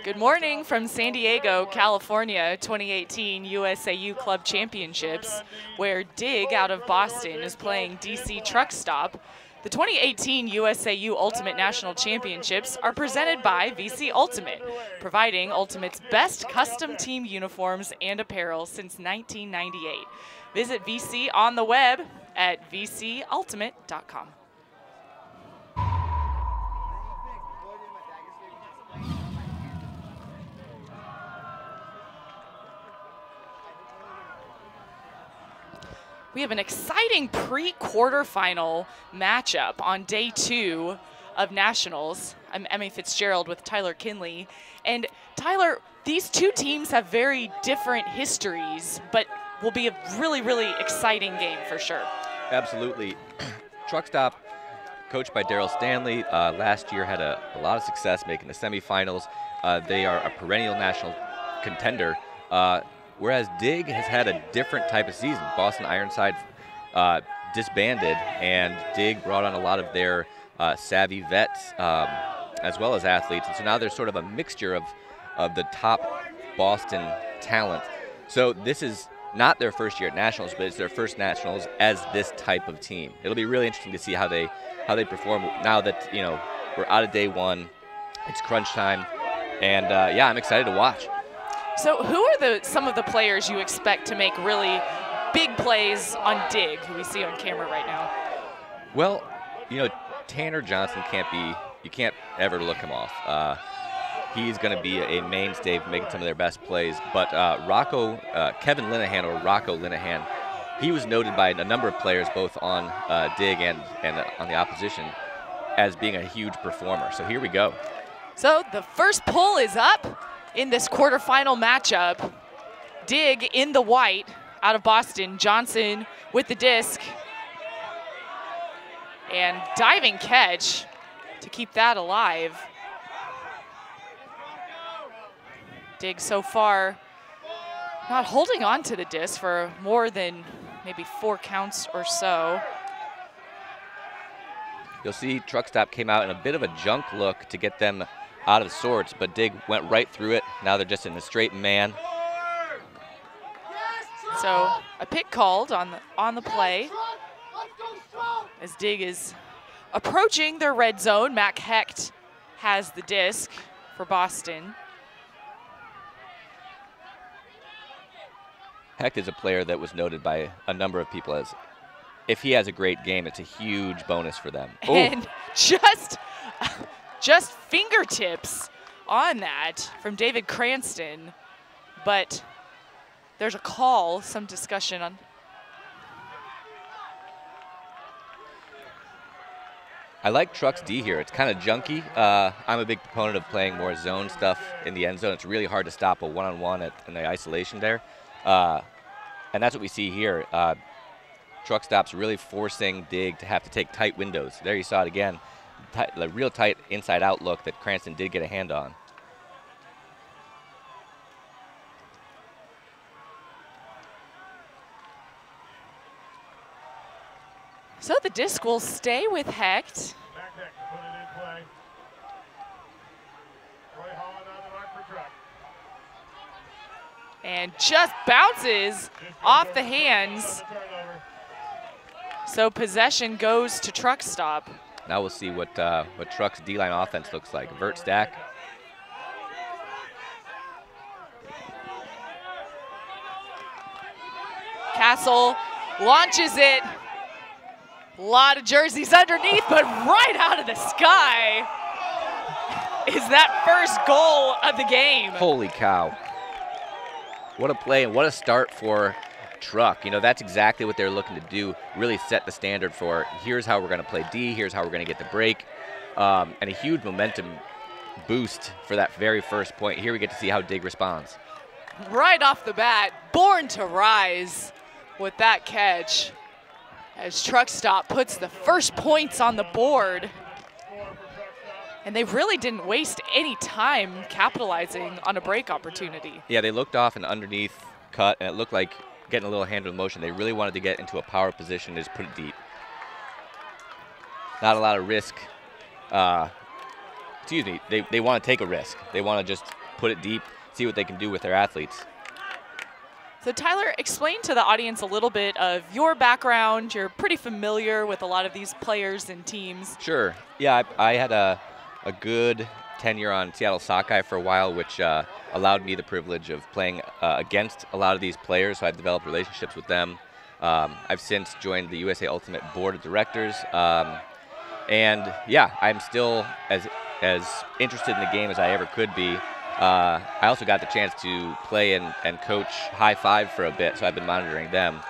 Good morning from San Diego, California, 2018 USAU Club Championships, where DiG out of Boston is playing DC Truck Stop. The 2018 USAU Ultimate National Championships are presented by VC Ultimate, providing Ultimate's best custom team uniforms and apparel since 1998. Visit VC on the web at vcultimate.com. We have an exciting pre-quarterfinal matchup on day 2 of Nationals. I'm Emmy Fitzgerald with Tyler Kinley. And Tyler, these two teams have very different histories, but will be a really, really exciting game for sure. Absolutely. Truck Stop, coached by Daryl Stanley, last year had a lot of success making the semifinals. They are a perennial national contender. Whereas DiG has had a different type of season. Boston Ironside disbanded, and DiG brought on a lot of their savvy vets as well as athletes. And so now there's sort of a mixture of the top Boston talent. So this is not their first year at Nationals, but it's their first Nationals as this type of team. It'll be really interesting to see how they perform now that, you know, we're out of day 1. It's crunch time, and yeah, I'm excited to watch. So who are some of the players you expect to make really big plays on DiG, who we see on camera right now? Well, you know, Tanner Johnson you can't ever look him off. He's going to be a mainstay for making some of their best plays. But Kevin Linehan, or Rocco Linehan, he was noted by a number of players, both on DiG and on the opposition, as being a huge performer. So here we go. So the first pull is up in this quarterfinal matchup. DiG in the white out of Boston. Johnson with the disc. And diving catch to keep that alive. DiG so far not holding on to the disc for more than maybe 4 counts or so. You'll see Truck Stop came out in a bit of a junk look to get them out of sorts, but DiG went right through it. Now they're just in the straight man. So a pick called on the play as DiG is approaching their red zone. Mac Hecht has the disc for Boston. Hecht is a player that was noted by a number of people as, if he has a great game, it's a huge bonus for them. And just fingertips on that from David Cranston, but there's a call, some discussion on. I like Truck's D here. It's kind of junky. I'm a big proponent of playing more zone stuff in the end zone. It's really hard to stop a one-on-one in the isolation there. And that's what we see here. Truck Stop's really forcing DiG to have to take tight windows. There you saw it again. The real tight inside-out look that Cranston did get a hand on. So the disc will stay with Hecht. And just bounces off the hands. So possession goes to Truck Stop. Now we'll see what Truck's D-line offense looks like. Vert stack. Castle launches it. A lot of jerseys underneath, but right out of the sky is that first goal of the game. Holy cow. What a play and what a start for Truck. You know, that's exactly what they're looking to do, really set the standard for here's how we're going to play D, here's how we're going to get the break, and a huge momentum boost for that very first point. Here we get to see how DiG responds. Right off the bat, born to rise with that catch as Truck Stop puts the first points on the board. And they really didn't waste any time capitalizing on a break opportunity. Yeah, they looked off an underneath cut, and it looked like getting a little hand of motion. They really wanted to get into a power position and just put it deep. Not a lot of risk excuse me, they want to take a risk. They want to just put it deep, see what they can do with their athletes. So Tyler, explain to the audience a little bit of your background. You're pretty familiar with a lot of these players and teams. Sure. Yeah, I had a good tenure on Seattle Sockeye for a while, which allowed me the privilege of playing against a lot of these players, so I've developed relationships with them. I've since joined the USA Ultimate Board of Directors, and yeah, I'm still as interested in the game as I ever could be. I also got the chance to play and coach High Five for a bit, so I've been monitoring them.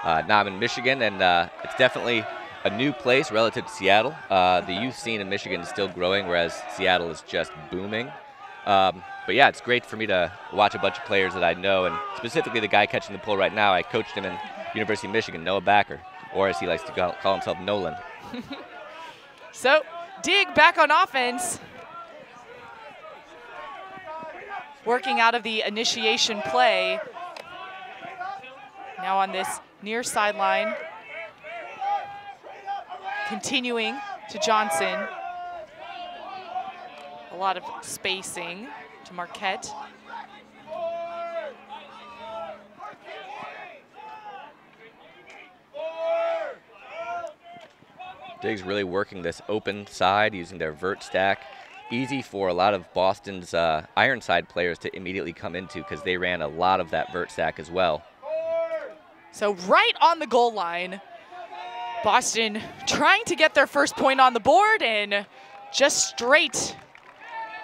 Now I'm in Michigan, and it's definitely a new place relative to Seattle. The youth scene in Michigan is still growing, whereas Seattle is just booming. But yeah, it's great for me to watch a bunch of players that I know, and specifically the guy catching the pole right now, I coached him in University of Michigan, Noah Backer, or as he likes to call himself, Nolan. So, DiG back on offense. Working out of the initiation play. Now on this near sideline. Continuing to Johnson. A lot of spacing to Marquette. DiG's really working this open side using their vert stack. Easy for a lot of Boston's Ironside players to immediately come into because they ran a lot of that vert stack as well. So right on the goal line, Boston trying to get their first point on the board and just straight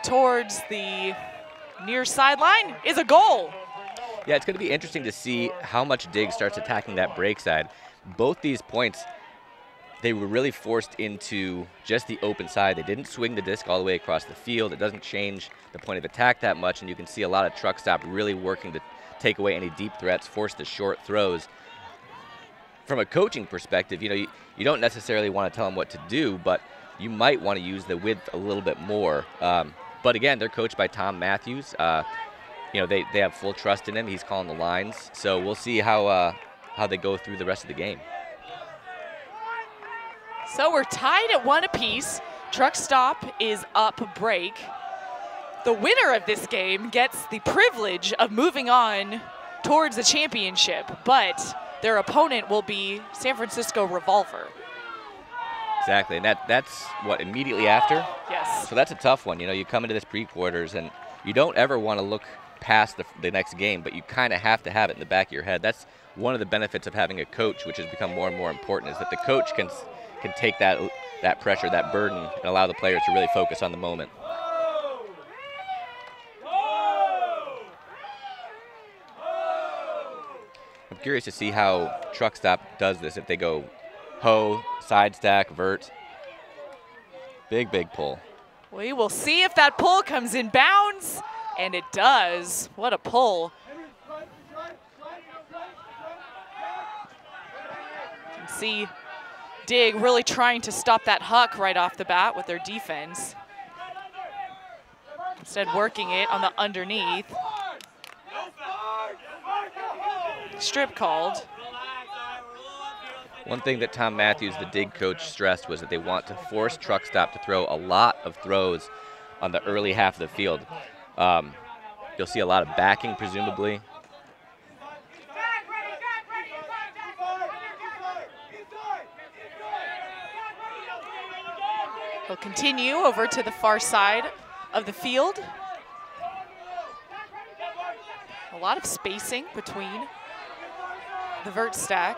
towards the near sideline is a goal. Yeah, it's going to be interesting to see how much DiG starts attacking that break side. Both these points, they were really forced into just the open side. They didn't swing the disc all the way across the field. It doesn't change the point of attack that much, and you can see a lot of truck stop really working to take away any deep threats, force the short throws. From a coaching perspective, you don't necessarily want to tell them what to do, but you might want to use the width a little bit more. But again, they're coached by Tom Matthews. They have full trust in him. He's calling the lines, so we'll see how they go through the rest of the game. So we're tied at 1 apiece. Truck stop is up break. The winner of this game gets the privilege of moving on towards the championship, but their opponent will be San Francisco Revolver. Exactly, and that's what, immediately after? Yes. So that's a tough one. You come into this pre-quarters, and you don't ever want to look past the next game, but you kind of have to have it in the back of your head. That's one of the benefits of having a coach, which has become more and more important, is that the coach can take that pressure, that burden, and allow the players to really focus on the moment. I'm curious to see how truck stop does this, if they go hoe, side stack, vert. Big pull. We will see if that pull comes in bounds, and it does. What a pull. You can see DiG really trying to stop that huck right off the bat with their defense. Instead working it on the underneath. Strip called. One thing that Tom Matthews, the DiG coach, stressed was that they want to force truck stop to throw a lot of throws on the early half of the field. You'll see a lot of backing, presumably. He'll continue over to the far side of the field. A lot of spacing between the vert stack.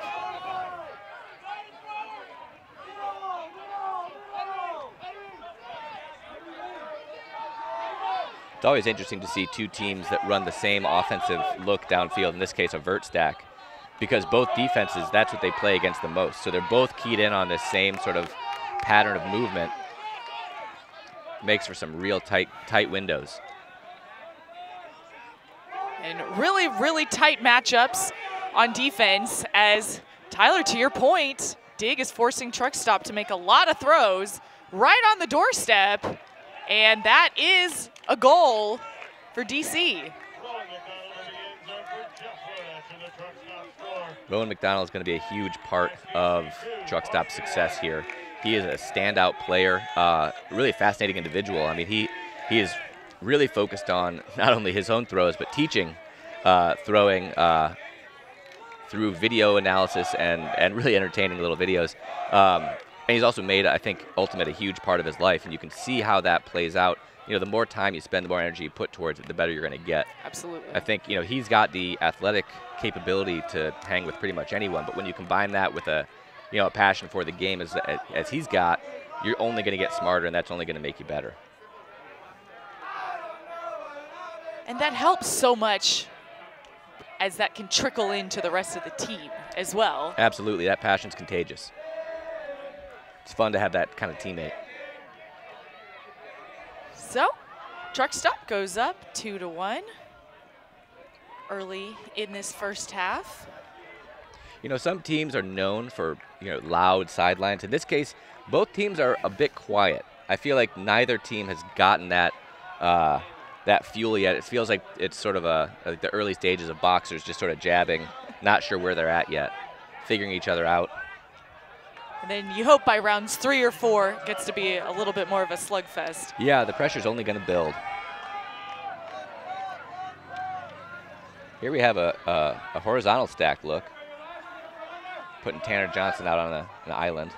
It's always interesting to see two teams that run the same offensive look downfield, in this case a vert stack, because both defenses, that's what they play against the most. So they're both keyed in on this same sort of pattern of movement. Makes for some real tight windows. And really tight matchups on defense, as Tyler, to your point, DiG is forcing truck stop to make a lot of throws right on the doorstep, and that is a goal for DC. Rowan McDonald is going to be a huge part of truck stop's success here. He is a standout player, really fascinating individual. I mean, he is really focused on not only his own throws, but teaching throwing through video analysis and really entertaining little videos. And he's also made, I think, ultimate a huge part of his life, and you can see how that plays out. You know, the more time you spend, the more energy you put towards it, the better you're going to get. Absolutely. I think, you know, he's got the athletic capability to hang with pretty much anyone, but when you combine that with a, you know, a passion for the game as he's got, you're only going to get smarter, and that's only going to make you better. And that helps so much as that can trickle into the rest of the team as well. Absolutely. That passion's contagious. It's fun to have that kind of teammate. So, truck stop goes up 2-1 early in this first half. You know, some teams are known for, you know, loud sidelines. In this case, both teams are a bit quiet. I feel like neither team has gotten that that fuel yet. It feels like it's sort of like the early stages of boxers just sort of jabbing, not sure where they're at yet, figuring each other out. And then you hope by rounds 3 or 4 it gets to be a little bit more of a slugfest. Yeah, the pressure's only going to build. Here we have a horizontal stack look, putting Tanner Johnson out on an island.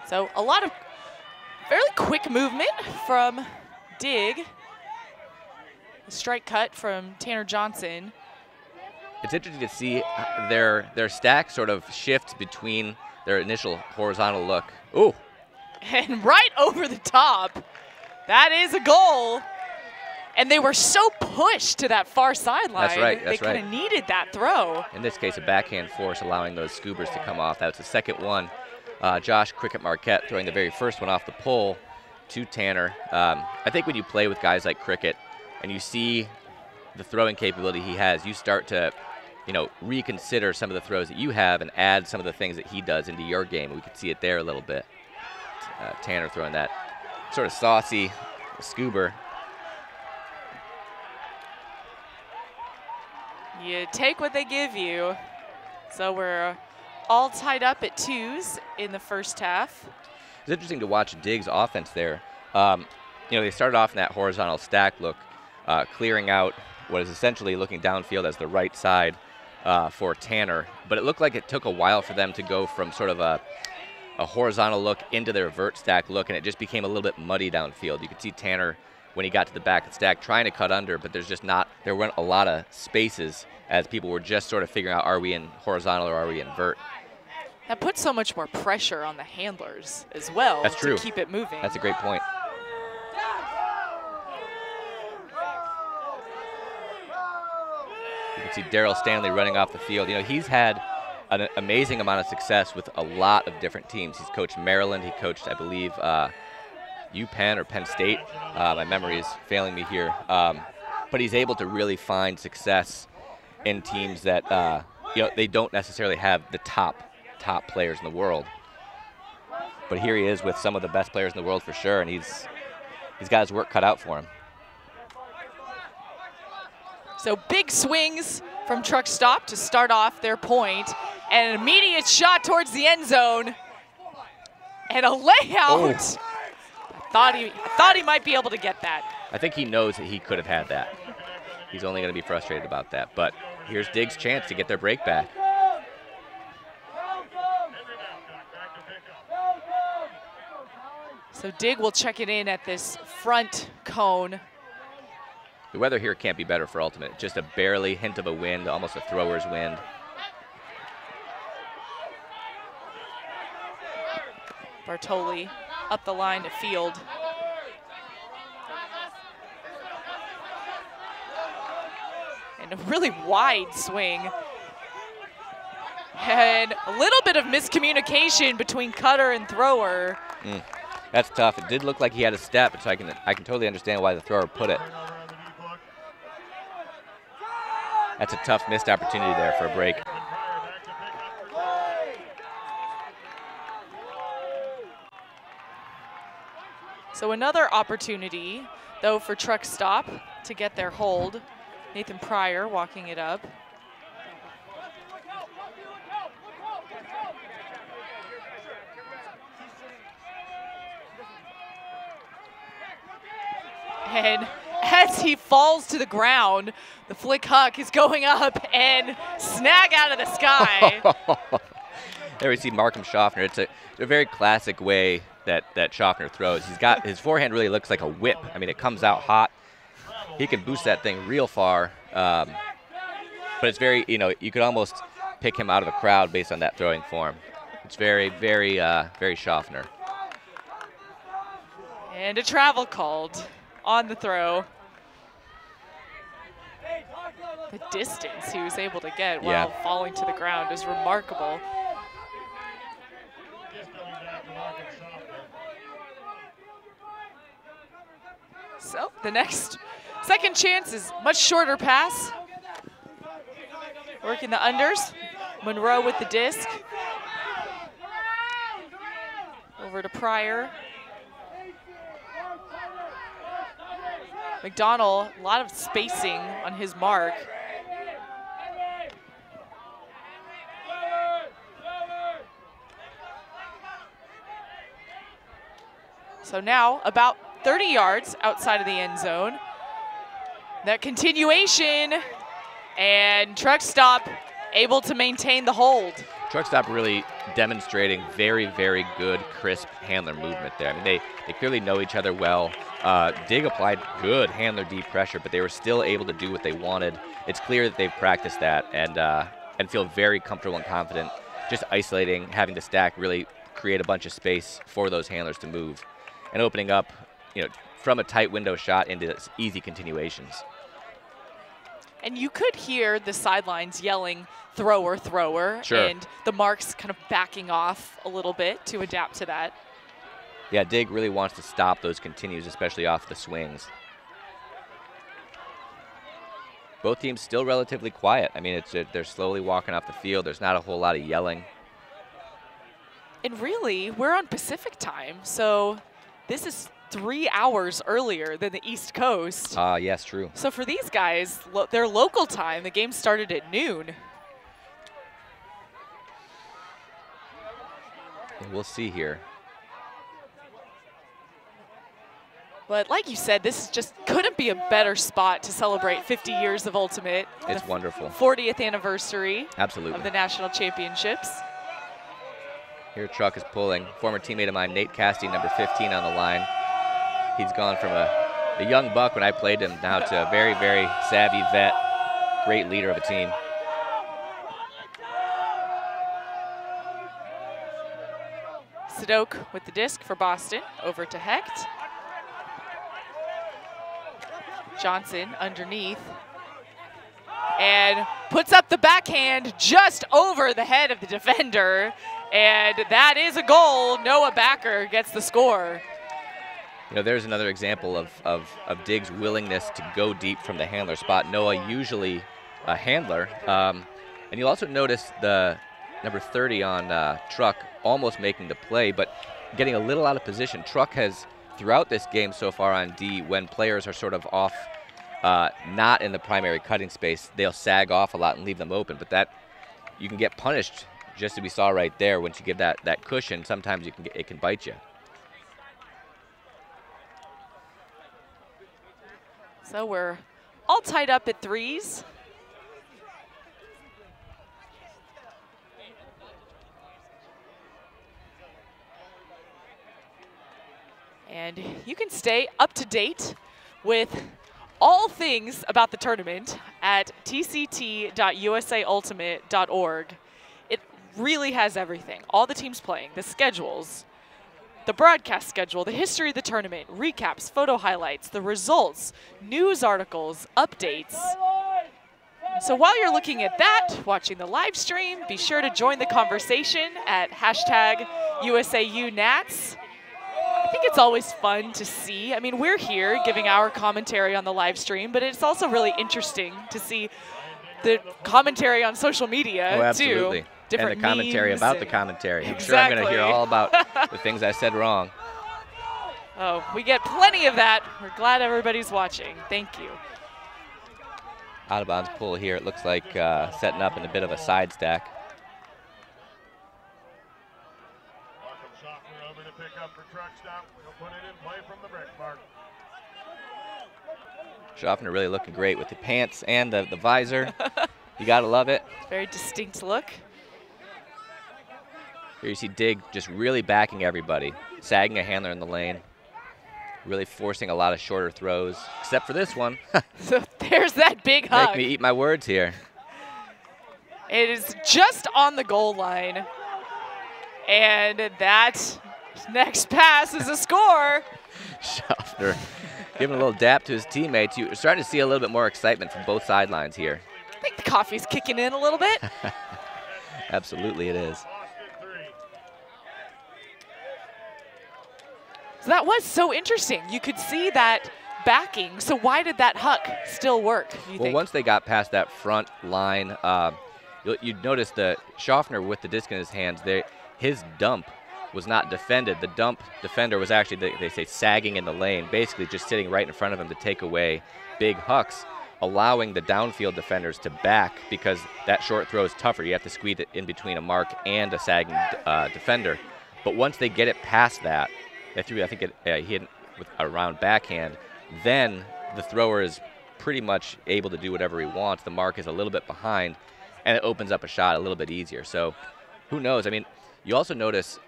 So a lot of fairly quick movement from DiG. A strike cut from Tanner Johnson. It's interesting to see their stack sort of shift between their initial horizontal look. Ooh. And right over the top. That is a goal. And they were so pushed to that far sideline. That's right, that's they kind of needed that throw. In this case, a backhand force allowing those scoobers to come off. That's the second one. Josh Cricket Marquette throwing the very first one off the pole to Tanner. I think when you play with guys like Cricket and you see the throwing capability he has, you start to, you know, reconsider some of the throws that you have and add some of the things that he does into your game. We could see it there a little bit. Tanner throwing that sort of saucy scoober. You take what they give you. So we're all tied up at 2s in the first half. It's interesting to watch DiG's offense there. You know, they started off in that horizontal stack look, clearing out what is essentially looking downfield as the right side for Tanner. But it looked like it took a while for them to go from sort of a horizontal look into their vert stack look, and it just became a little bit muddy downfield. You could see Tanner, when he got to the back of the stack, trying to cut under, but there weren't a lot of spaces as people were just sort of figuring out, are we in horizontal or are we in vert? That puts so much more pressure on the handlers as well. That's true. To keep it moving. That's a great point. You can see Daryl Stanley running off the field. You know, he's had an amazing amount of success with a lot of different teams. He's coached Maryland. He coached, I believe, UPenn or Penn State. My memory is failing me here. But he's able to really find success in teams that, you know, they don't necessarily have the top players in the world. But here he is with some of the best players in the world for sure, and he's got his work cut out for him. So big swings from truck stop to start off their point, and an immediate shot towards the end zone, and a layout. I thought he might be able to get that. I think he knows that he could have had that. He's only going to be frustrated about that. But here's DiG's chance to get their break back. So DiG will check it in at this front cone. The weather here can't be better for Ultimate. Just a barely hint of a wind, almost a thrower's wind. Bartoli up the line to field. And a really wide swing. And a little bit of miscommunication between cutter and thrower. That's tough. It did look like he had a step, so I can totally understand why the thrower put it. That's a tough missed opportunity there for a break. So another opportunity, though, for Truck Stop to get their hold. Nathan Pryor walking it up. And as he falls to the ground, the flick huck is going up and snag out of the sky. There we see Markham Schaffner. It's a very classic way that Schaffner throws. He's got his forehand really looks like a whip. I mean, it comes out hot. He can boost that thing real far. But it's very, you could almost pick him out of a crowd based on that throwing form. It's very, very, very Schaffner. And a travel called on the throw. The distance he was able to get while falling to the ground is remarkable. So the next second chance is much shorter pass. Working the unders. Monroe with the disc. Over to Pryor. McDonald, a lot of spacing on his mark. So now about 30 yards outside of the end zone. That continuation, and Truck Stop able to maintain the hold. Truck Stop really demonstrating very, very good, crisp handler movement there. I mean, they clearly know each other well. DiG applied good handler deep pressure, but they were still able to do what they wanted. It's clear that they've practiced that and feel very comfortable and confident just isolating, having to stack, really create a bunch of space for those handlers to move and opening up, from a tight window shot into easy continuations. And you could hear the sidelines yelling, thrower, thrower, sure. And the marks kind of backing off a little bit to adapt to that. Yeah, DiG really wants to stop those continues, especially off the swings. Both teams still relatively quiet. I mean, they're slowly walking off the field. There's not a whole lot of yelling. And really, we're on Pacific time, so this is 3 hours earlier than the East Coast. Yes, true. So for these guys, their local time, the game started at noon. We'll see here. But like you said, this just couldn't be a better spot to celebrate 50 years of Ultimate. It's wonderful. 40th anniversary. Absolutely. Of the national championships. Here Truck is pulling. Former teammate of mine, Nate Castee, number 15 on the line. He's gone from a young buck when I played him now to a very, very savvy vet, great leader of a team. Sadok with the disc for Boston, over to Hecht. Johnson underneath. And puts up the backhand just over the head of the defender. And that is a goal. Noah Backer gets the score. There's another example of DiG's willingness to go deep from the handler spot. Noah usually a handler. And you'll also notice the number 30 on Truck almost making the play, but getting a little out of position. Truck has, throughout this game so far on D, when players are sort of off, not in the primary cutting space, they'll sag off a lot and leave them open. But that, you can get punished, just as we saw right there. Once you give that cushion, sometimes it can bite you. So we're all tied up at threes. And you can stay up to date with all things about the tournament at tct.usaultimate.org. It really has everything. All the teams playing, the schedules, the broadcast schedule, the history of the tournament, recaps, photo highlights, the results, news articles, updates. So while you're looking at that, watching the live stream, be sure to join the conversation at #USAUNats. I think it's always fun to see. I mean, we're here giving our commentary on the live stream, but it's also really interesting to see the commentary on social media, absolutely. too. Different and the commentary memes about the commentary. I'm exactly. sure I'm going to hear all about the things I said wrong. Oh, we get plenty of that. We're glad everybody's watching. Thank you. Out of bounds pull here. It looks like setting up in a bit of a side stack. Over to pick up for truck stop. We'll put it in play from the brick mark. Schaffner really looking great with the pants and the visor. You gotta love it. Very distinct look. Here you see DiG just really backing everybody, sagging a handler in the lane, really forcing a lot of shorter throws, except for this one. So there's that big hug. Make me eat my words here. It is just on the goal line. And that next pass is a score. Schaffner giving a little dap to his teammates. You're starting to see a little bit more excitement from both sidelines here. I think the coffee's kicking in a little bit. Absolutely it is. So that was so interesting. You could see that backing. So why did that huck still work, do you think? Once they got past that front line, you'd notice that Schaffner with the disc in his hands, his dump was not defended. The dump defender was actually, they say, sagging in the lane, basically just sitting right in front of him to take away big hucks, allowing the downfield defenders to back because that short throw is tougher. You have to squeeze it in between a mark and a sagging defender. But once they get it past that, they threw, I think he hit with a round backhand, then the thrower is pretty much able to do whatever he wants. The mark is a little bit behind, and it opens up a shot a little bit easier. So who knows? I mean, you also notice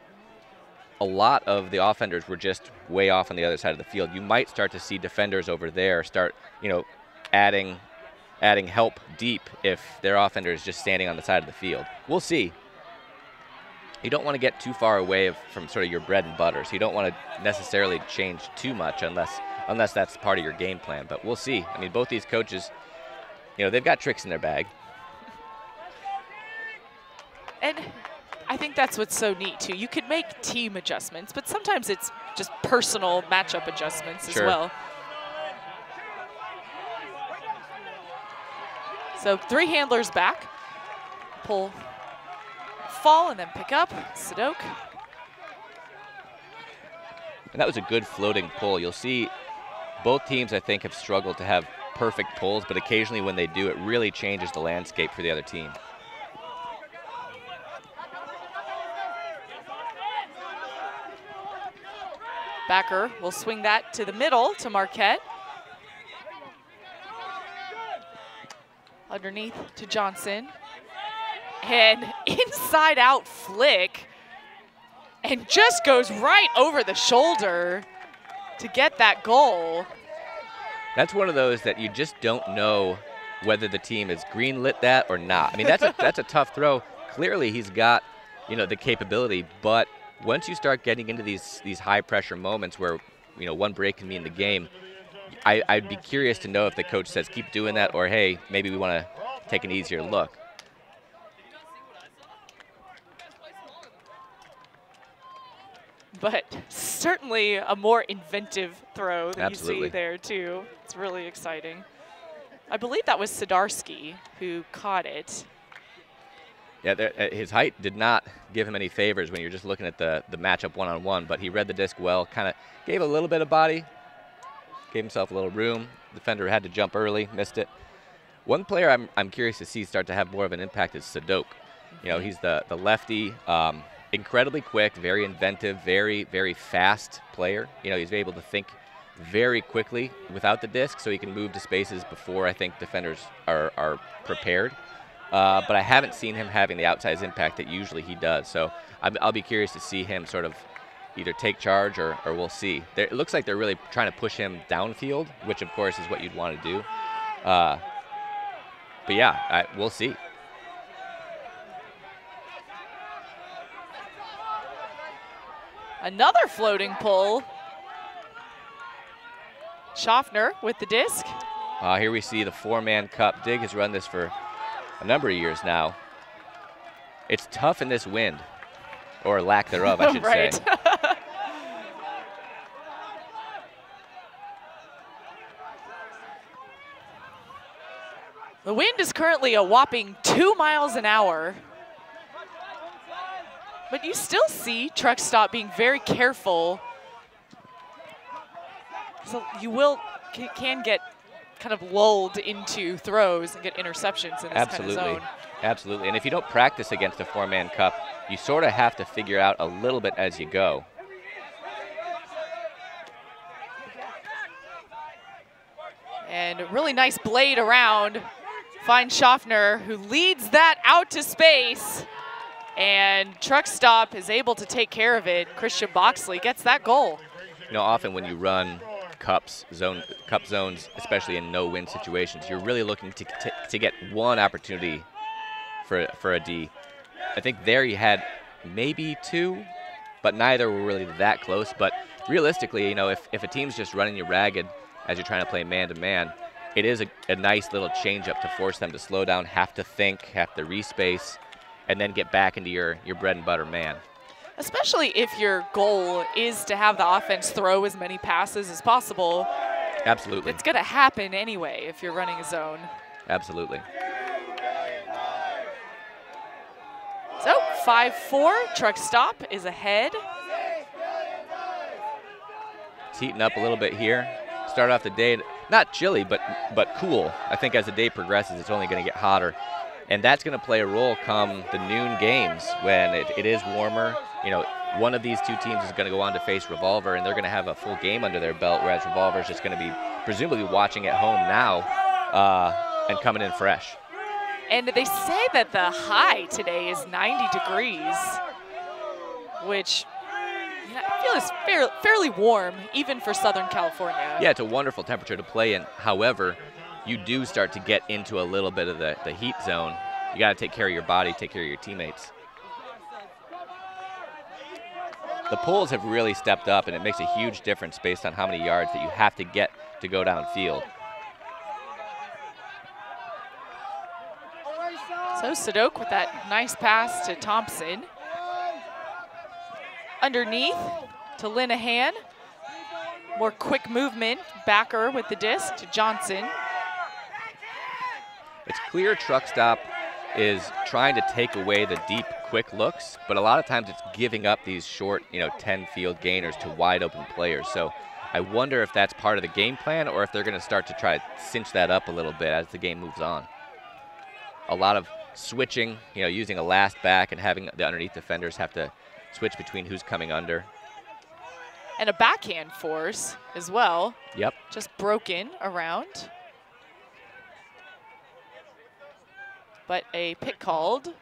a lot of the offenders were just way off on the other side of the field. You might start to see defenders over there start, adding help deep if their offender is just standing on the side of the field. We'll see. You don't want to get too far away from sort of your bread and butter, so you don't want to necessarily change too much unless that's part of your game plan. But we'll see. I mean, both these coaches, they've got tricks in their bag. And I think that's what's so neat, too. You could make team adjustments, but sometimes it's just personal matchup adjustments as well. So 3 handlers back. Pull, fall, and then pick up. Sadok. And that was a good floating pull. You'll see both teams, I think, have struggled to have perfect pulls, but occasionally when they do, it really changes the landscape for the other team. Backer will swing that to the middle to Marquette. Underneath to Johnson. And inside out flick. And just goes right over the shoulder to get that goal. That's one of those that you just don't know whether the team has greenlit that or not. I mean, that's a tough throw. Clearly he's got, the capability, but once you start getting into these high pressure moments where, one break can mean the game, I'd be curious to know if the coach says keep doing that or, hey, maybe we want to take an easier look. But certainly a more inventive throw that Absolutely. You see there, too. It's really exciting. I believe that was Sidarsky who caught it. Yeah, his height did not give him any favors when you're just looking at the matchup one-on-one, but he read the disc well, kind of gave a little bit of body, gave himself a little room. Defender had to jump early, missed it. One player I'm curious to see start to have more of an impact is Sadok. He's the lefty, incredibly quick, very inventive, very, very fast player. He's able to think very quickly without the disc, so he can move to spaces before I think defenders are prepared. But I haven't seen him having the outsized impact that usually he does. So I'll be curious to see him sort of either take charge or we'll see. It looks like they're really trying to push him downfield, which of course is what you'd want to do. But yeah, we'll see. Another floating pull. Schaffner with the disc. Here we see the 4-man cup. DiG has run this for a number of years now. It's tough in this wind, or lack thereof, I should right. say. The wind is currently a whopping 2 miles an hour. But you still see truck stop being very careful So you can get kind of lulled into throws and get interceptions in this kind of zone. Absolutely. And if you don't practice against a 4-man cup, you sort of have to figure out a little bit as you go. And a really nice blade around. Finds Schaffner, who leads that out to space. And Truck Stop is able to take care of it. Christian Boxley gets that goal. You know, often when you run cup zones, especially in no-win situations, you're really looking to get one opportunity for a D. I think there you had maybe 2, but neither were really that close. But realistically, you know, if a team's just running you ragged as you're trying to play man-to-man, it is a nice little change-up to force them to slow down, have to think, have to respace, and then get back into your bread-and-butter man. Especially if your goal is to have the offense throw as many passes as possible. Absolutely. It's going to happen anyway if you're running a zone. Absolutely. So 5-4, Truck Stop is ahead. It's heating up a little bit here. Start off the day, not chilly, but cool. I think as the day progresses, it's only going to get hotter. And that's going to play a role come the noon games when it is warmer. You know, one of these two teams is going to go on to face Revolver, and they're going to have a full game under their belt, whereas Revolver is just going to be presumably watching at home now and coming in fresh. And they say that the high today is 90 degrees, which I feel is fairly warm, even for Southern California. Yeah, it's a wonderful temperature to play in. However, you do start to get into a little bit of the heat zone. You got to take care of your body, take care of your teammates. The pulls have really stepped up, and it makes a huge difference based on how many yards that you have to get to go downfield. So Sadok with that nice pass to Thompson. Underneath to Linehan. More quick movement. Backer with the disc to Johnson. It's clear Truck Stop is trying to take away the deep, quick looks, but a lot of times it's giving up these short, 10-field gainers to wide open players. So I wonder if that's part of the game plan or if they're going to start to try to cinch that up a little bit as the game moves on. A lot of switching, using a last back and having the underneath defenders have to switch between who's coming under. And a backhand force as well. Yep. Just broken around. But a pick called.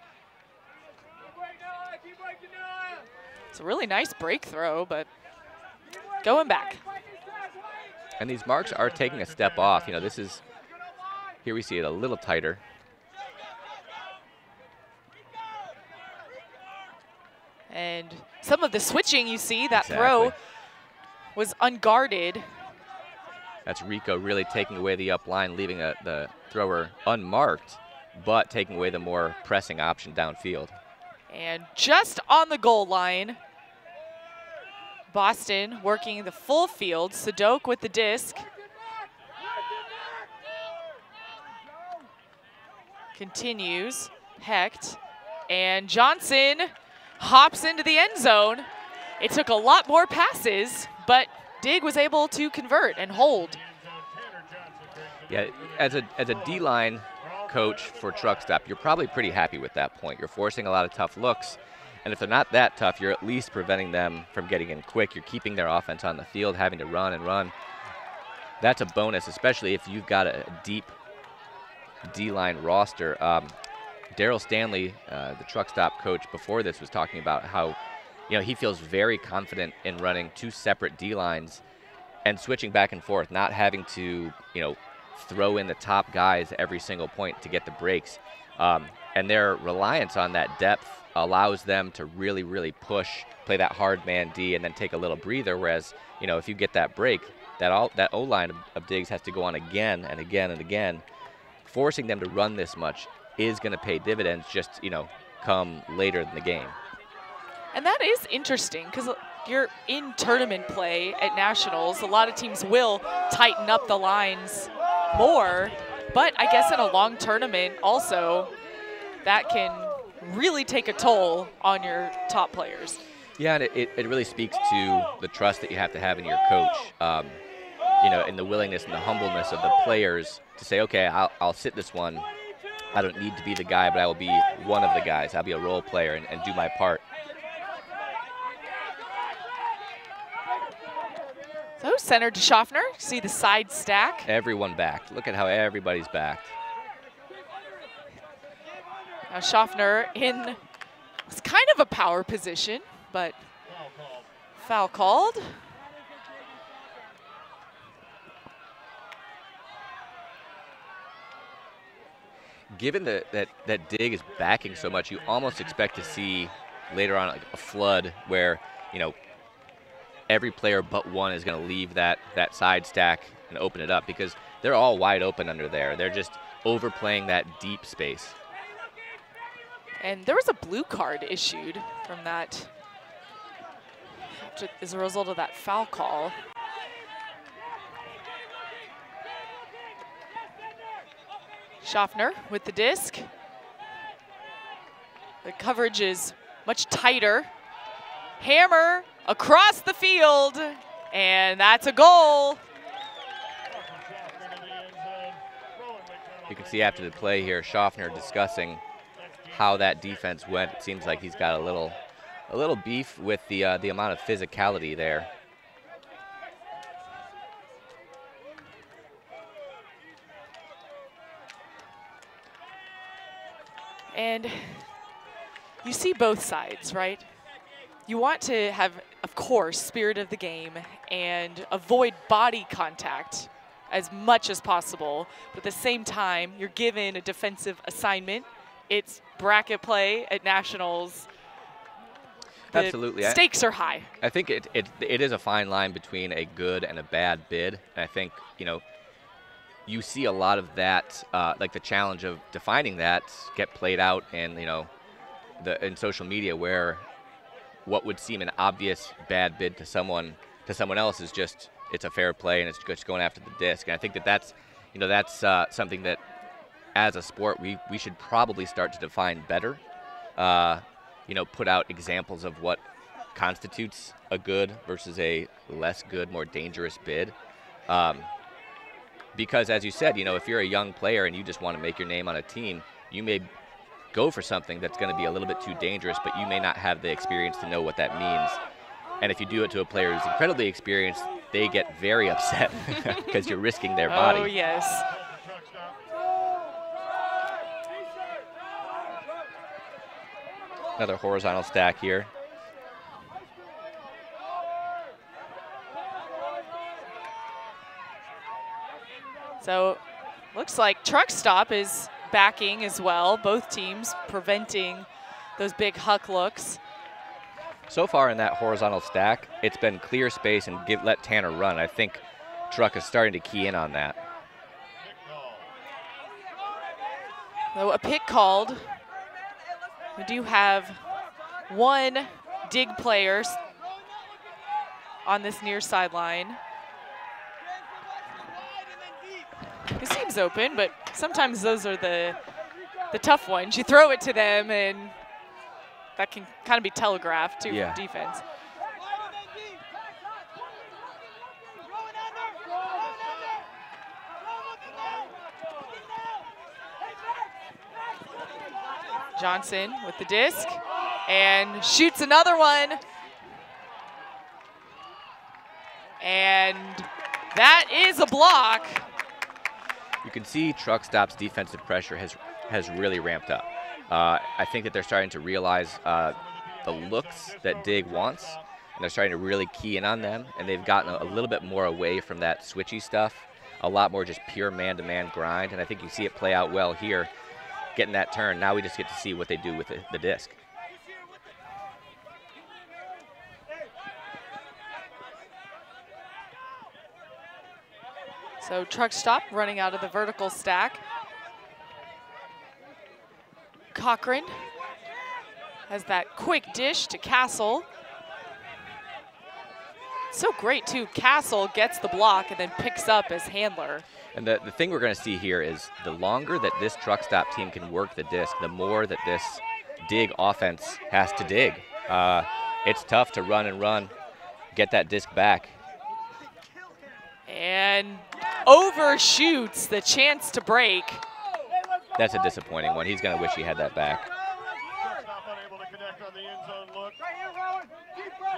It's a really nice break throw, but going back. And these marks are taking a step off. This is, here we see it a little tighter. And some of the switching you see, that Exactly. throw was unguarded. That's Rico really taking away the up line, leaving the thrower unmarked, but taking away the more pressing option downfield. And just on the goal line, Boston working the full field. Sadok with the disc. Continues, Hecht, and Johnson hops into the end zone. It took a lot more passes, but DiG was able to convert and hold. Yeah, as a D-line coach for Truck Stop, you're probably pretty happy with that point. You're forcing a lot of tough looks, and if they're not that tough, you're at least preventing them from getting in quick. You're keeping their offense on the field, having to run and run. That's a bonus, especially if you've got a deep D-line roster. Daryl Stanley, the Truck Stop coach before this, was talking about how he feels very confident in running two separate D-lines and switching back and forth, not having to throw in the top guys every single point to get the breaks. And their reliance on that depth allows them to really, really push, play that hard man D, and then take a little breather, whereas if you get that break, that O-line of DiGs has to go on again and again and again. Forcing them to run this much is going to pay dividends just, come later in the game. And that is interesting because you're in tournament play at Nationals. A lot of teams will tighten up the lines more, but I guess in a long tournament also, that can really take a toll on your top players. Yeah, and it really speaks to the trust that you have to have in your coach. you know, in the willingness and the humbleness of the players to say, okay, I'll sit this one. I don't need to be the guy, but I will be one of the guys. I'll be a role player and do my part. So center to Schaffner. See the side stack. Everyone backed. Look at how everybody's backed. Now Schaffner in it's kind of a power position, but foul called. Given that DiG is backing so much, you almost expect to see later on like a flood where, you know, every player but one is going to leave that side stack and open it up because they're all wide open under there. They're just overplaying that deep space. And there was a blue card issued from that as a result of that foul call. Schaffner with the disc. The coverage is much tighter. Hammer across the field, and that's a goal. You can see after the play here, Schaffner discussing how that defense went. It seems like he's got a little beef with the amount of physicality there. And you see both sides, right? You want to have, of course, spirit of the game and avoid body contact as much as possible. But at the same time, you're given a defensive assignment. It's bracket play at Nationals. The Absolutely. Stakes are high. I think it is a fine line between a good and a bad bid. And I think, you know, you see a lot of that, like the challenge of defining that get played out in, you know, in social media where what would seem an obvious bad bid to someone else is just, it's a fair play and it's just going after the disc. And I think that's, you know, that's something that as a sport we should probably start to define better. You know, put out examples of what constitutes a good versus a less good, more dangerous bid. Because as you said, you know, if you're a young player and you just want to make your name on a team, you may go for something that's going to be a little bit too dangerous, but you may not have the experience to know what that means. And if you do it to a player who's incredibly experienced, they get very upset because you're risking their body. Oh, yes. Another horizontal stack here. So looks like Truck Stop is backing as well. Both teams preventing those big huck looks. So far in that horizontal stack, it's been clear space and let Tanner run. I think Truck is starting to key in on that. So a pick called. We do have one DiG player on this near sideline. It seems open, but sometimes those are the tough ones. You throw it to them, and that can kind of be telegraphed, too, yeah, from defense. Johnson with the disc, and shoots another one. And that is a block. You can see Truck Stop's defensive pressure has really ramped up. I think that they're starting to realize the looks that DiG wants, and they're starting to really key in on them, and they've gotten a little bit more away from that switchy stuff, a lot more just pure man-to-man grind, and I think you see it play out well here, getting that turn. Now we just get to see what they do with the disc. So Truck Stop running out of the vertical stack. Cochran has that quick dish to Castle. So great, too. Castle gets the block and then picks up as handler. And the thing we're going to see here is the longer that this Truck Stop team can work the disc, the more that this DiG offense has to dig. It's tough to run and run, get that disc back. And overshoots the chance to break. That's a disappointing one. He's going to wish he had that back. Shortstop unable to connect on the end zone look.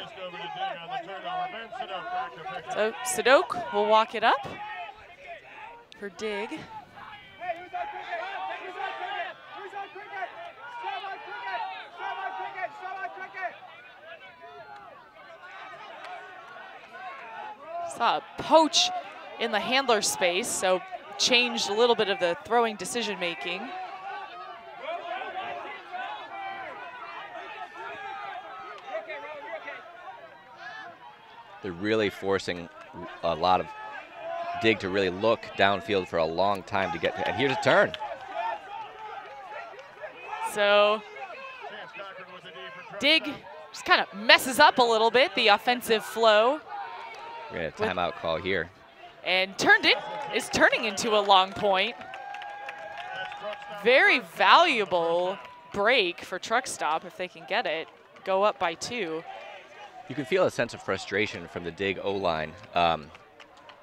Just over to DiG on the turnover. Ben Sedok back to pick it. So Sedok will walk it up for DiG. Saw a poach in the handler space, so changed a little bit of the throwing decision making. They're really forcing a lot of DiG to really look downfield for a long time to get to, and here's a turn. So DiG just kind of messes up a little bit the offensive flow. We're going to have a timeout call here. And is turning into a long point. Very valuable break for Truck Stop if they can get it. Go up by 2. You can feel a sense of frustration from the DiG O-line.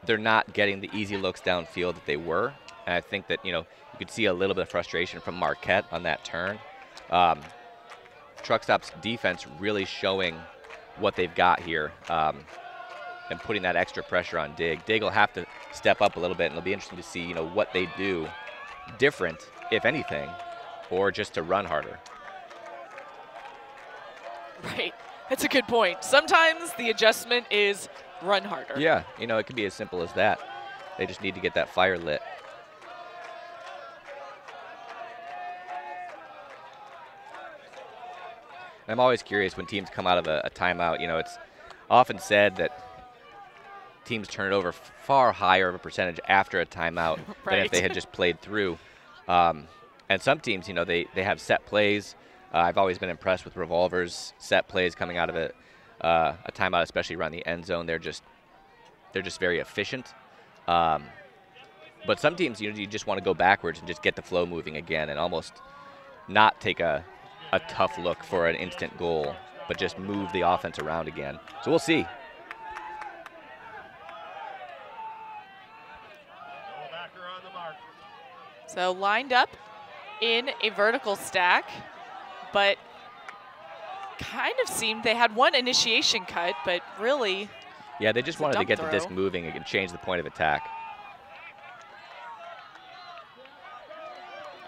They're not getting the easy looks downfield that they were. And I think that, you could see a little bit of frustration from Marquette on that turn. Truck Stop's defense really showing what they've got here. And putting that extra pressure on DiG. DiG will have to step up a little bit, and it'll be interesting to see, what they do different, if anything, or just to run harder. Right, that's a good point. Sometimes the adjustment is run harder. Yeah, it can be as simple as that. They just need to get that fire lit. I'm always curious when teams come out of a timeout. It's often said that teams turn it over far higher of a percentage after a timeout right. than if they had just played through. And some teams, they have set plays. I've always been impressed with Revolver's set plays coming out of a timeout, especially around the end zone. They're just very efficient. But some teams, you just want to go backwards and just get the flow moving again and almost not take a tough look for an instant goal, but just move the offense around again. So we'll see. So lined up in a vertical stack, but kind of seemed they had one initiation cut, but really. Yeah, they just wanted to get throw. the disc moving and change the point of attack.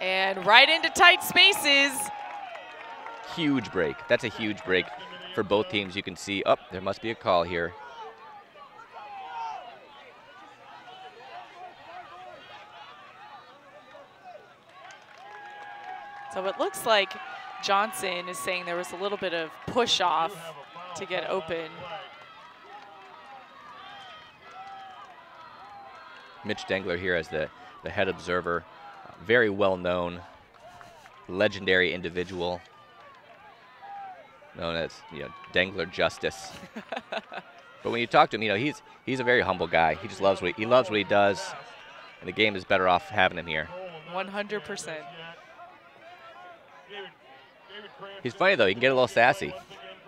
And right into tight spaces. Huge break. That's a huge break for both teams. You can see, there must be a call here. So it looks like Johnson is saying there was a little bit of push off to get open. Mitch Dengler here as the head observer. Very well-known, legendary individual known as Dengler Justice. But when you talk to him, he's a very humble guy. He just loves what he does, and the game is better off having him here. 100%. He's funny though. He can get a little sassy.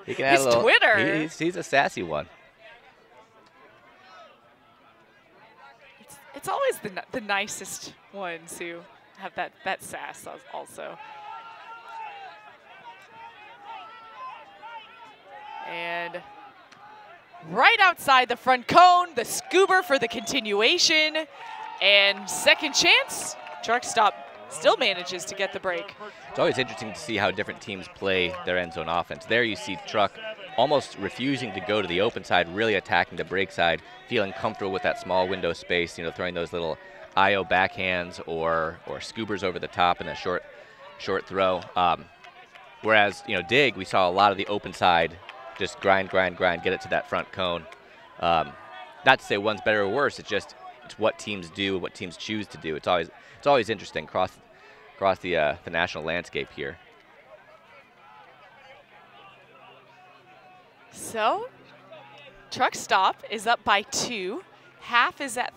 He can add a little. Twitter. He's a sassy one. It's always the nicest ones who have that sass also. And right outside the front cone, the scoober for the continuation, and second chance. Truck Stop still manages to get the break. It's always interesting to see how different teams play their end zone offense. There you see Truck almost refusing to go to the open side, really attacking the break side, feeling comfortable with that small window space, throwing those little IO backhands or scoobers over the top in a short throw. Whereas, DiG, we saw a lot of the open side, just grind, get it to that front cone. Not to say one's better or worse, it's what teams do, what teams choose to do. It's always interesting across the national landscape here. So, Truck Stop is up by 2. Half is at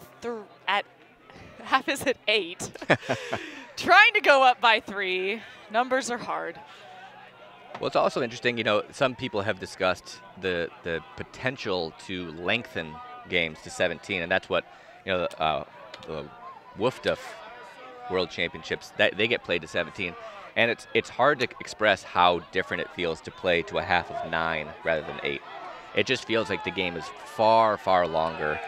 8. Trying to go up by 3. Numbers are hard. Well, it's also interesting, some people have discussed the potential to lengthen games to 17, and that's what the WFDF World Championships, that they get played to 17, and it's hard to express how different it feels to play to a half of 9 rather than 8. It just feels like the game is far, far longer.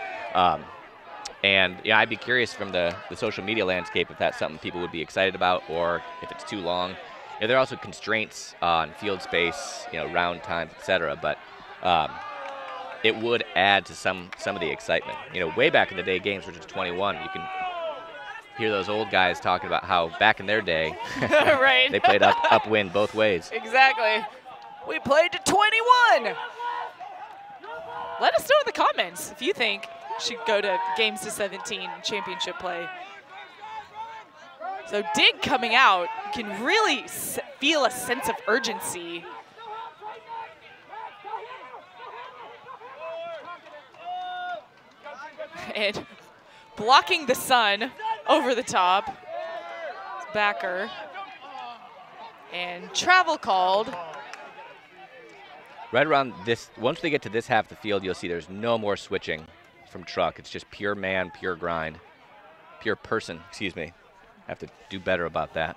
And yeah, I'd be curious from the social media landscape if that's something people would be excited about, or if it's too long. There are also constraints on field space, round times, etc. But it would add to some of the excitement. Way back in the day, games were just 21. You can hear those old guys talking about how back in their day, right. they played upwind both ways. Exactly. We played to 21. Let us know in the comments if you think should go to games to 17 championship play. So DiG coming out, you can really feel a sense of urgency. And blocking the sun over the top. Backer. And travel called. Right around this, once we get to this half of the field, you'll see there's no more switching from truck. It's just pure man, pure grind, pure person, excuse me. Have to do better about that.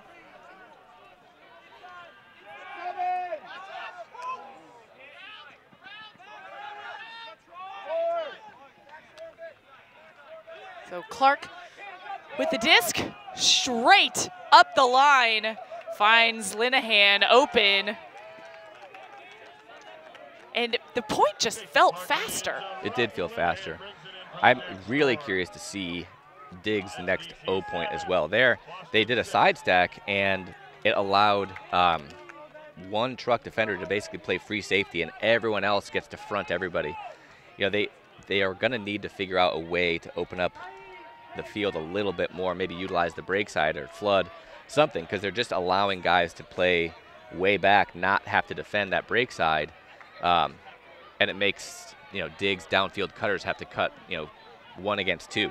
So Clark with the disc, straight up the line, finds Linehan open. And the point just felt faster. It did feel faster. I'm really curious to see DiG's next O point as well. There, they did a side stack, and it allowed one truck defender to basically play free safety, and everyone else gets to front everybody. They are going to need to figure out a way to open up the field a little bit more, maybe utilize the break side or flood something, because they're just allowing guys to play way back, not have to defend that break side, and it makes DiG's downfield cutters have to cut 1 against 2.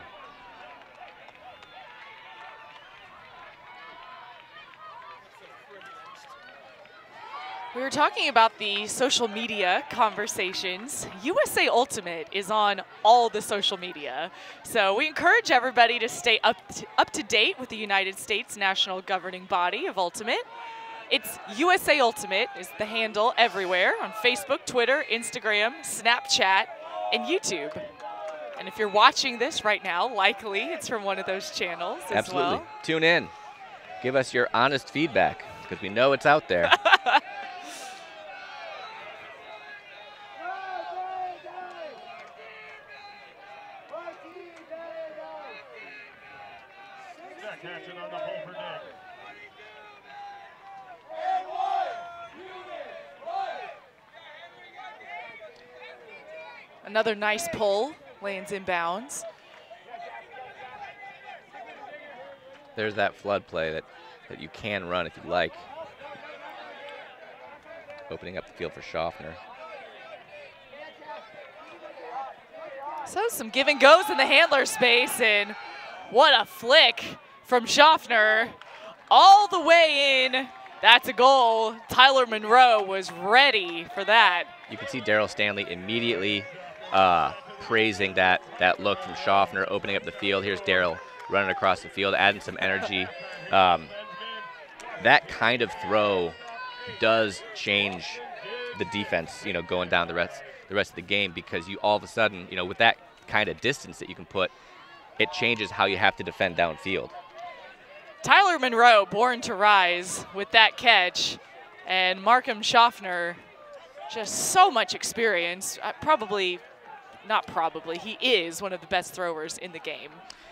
We were talking about the social media conversations. USA Ultimate is on all the social media. So we encourage everybody to stay up to date with the United States National Governing Body of Ultimate. It's USA Ultimate is the handle everywhere on Facebook, Twitter, Instagram, Snapchat, and YouTube. And if you're watching this right now, likely it's from one of those channels as well. Absolutely. Tune in. Give us your honest feedback, because we know it's out there. Catching on the pull for DiG. Another nice pull, lands in bounds. There's that flood play that you can run if you like. Opening up the field for Schaffner. So some give and goes in the handler space, and what a flick from Schaffner all the way in. That's a goal. Tyler Monroe was ready for that. You can see Daryl Stanley immediately praising that look from Schaffner, opening up the field. Here's Daryl running across the field, adding some energy. That kind of throw does change the defense, going down the rest of the game, because you all of a sudden, with that kind of distance that you can put, it changes how you have to defend downfield. Tyler Monroe born to rise with that catch, and Markham Schaffner, just so much experience. He is one of the best throwers in the game.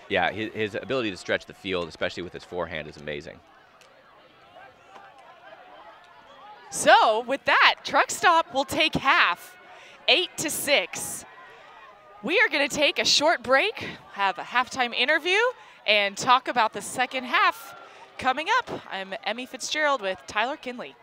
Yeah, his ability to stretch the field, especially with his forehand, is amazing. So with that, Truck Stop will take half, 8-6. We are going to take a short break, have a halftime interview, and talk about the second half coming up. I'm Emmy Fitzgerald with Tyler Kinley.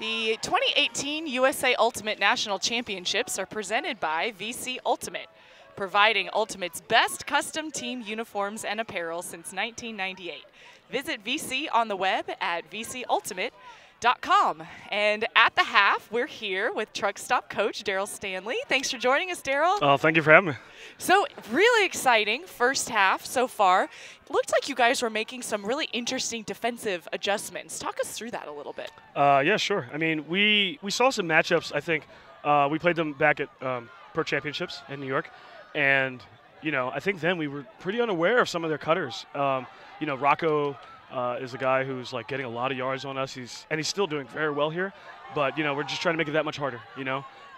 The 2018 USA Ultimate National Championships are presented by VC Ultimate, providing Ultimate's best custom team uniforms and apparel since 1998. Visit VC on the web at vcultimate.com. And at the half, we're here with Truck Stop coach Daryl Stanley. Thanks for joining us, Daryl. Oh, thank you for having me. So really exciting first half so far. It looked like you guys were making some really interesting defensive adjustments. Talk us through that a little bit. Yeah, sure. I mean, we saw some matchups. I think we played them back at Pro Championships in New York, and I think then we were pretty unaware of some of their cutters. Rocco is a guy who's like getting a lot of yards on us. He's still doing very well here, but we're just trying to make it that much harder.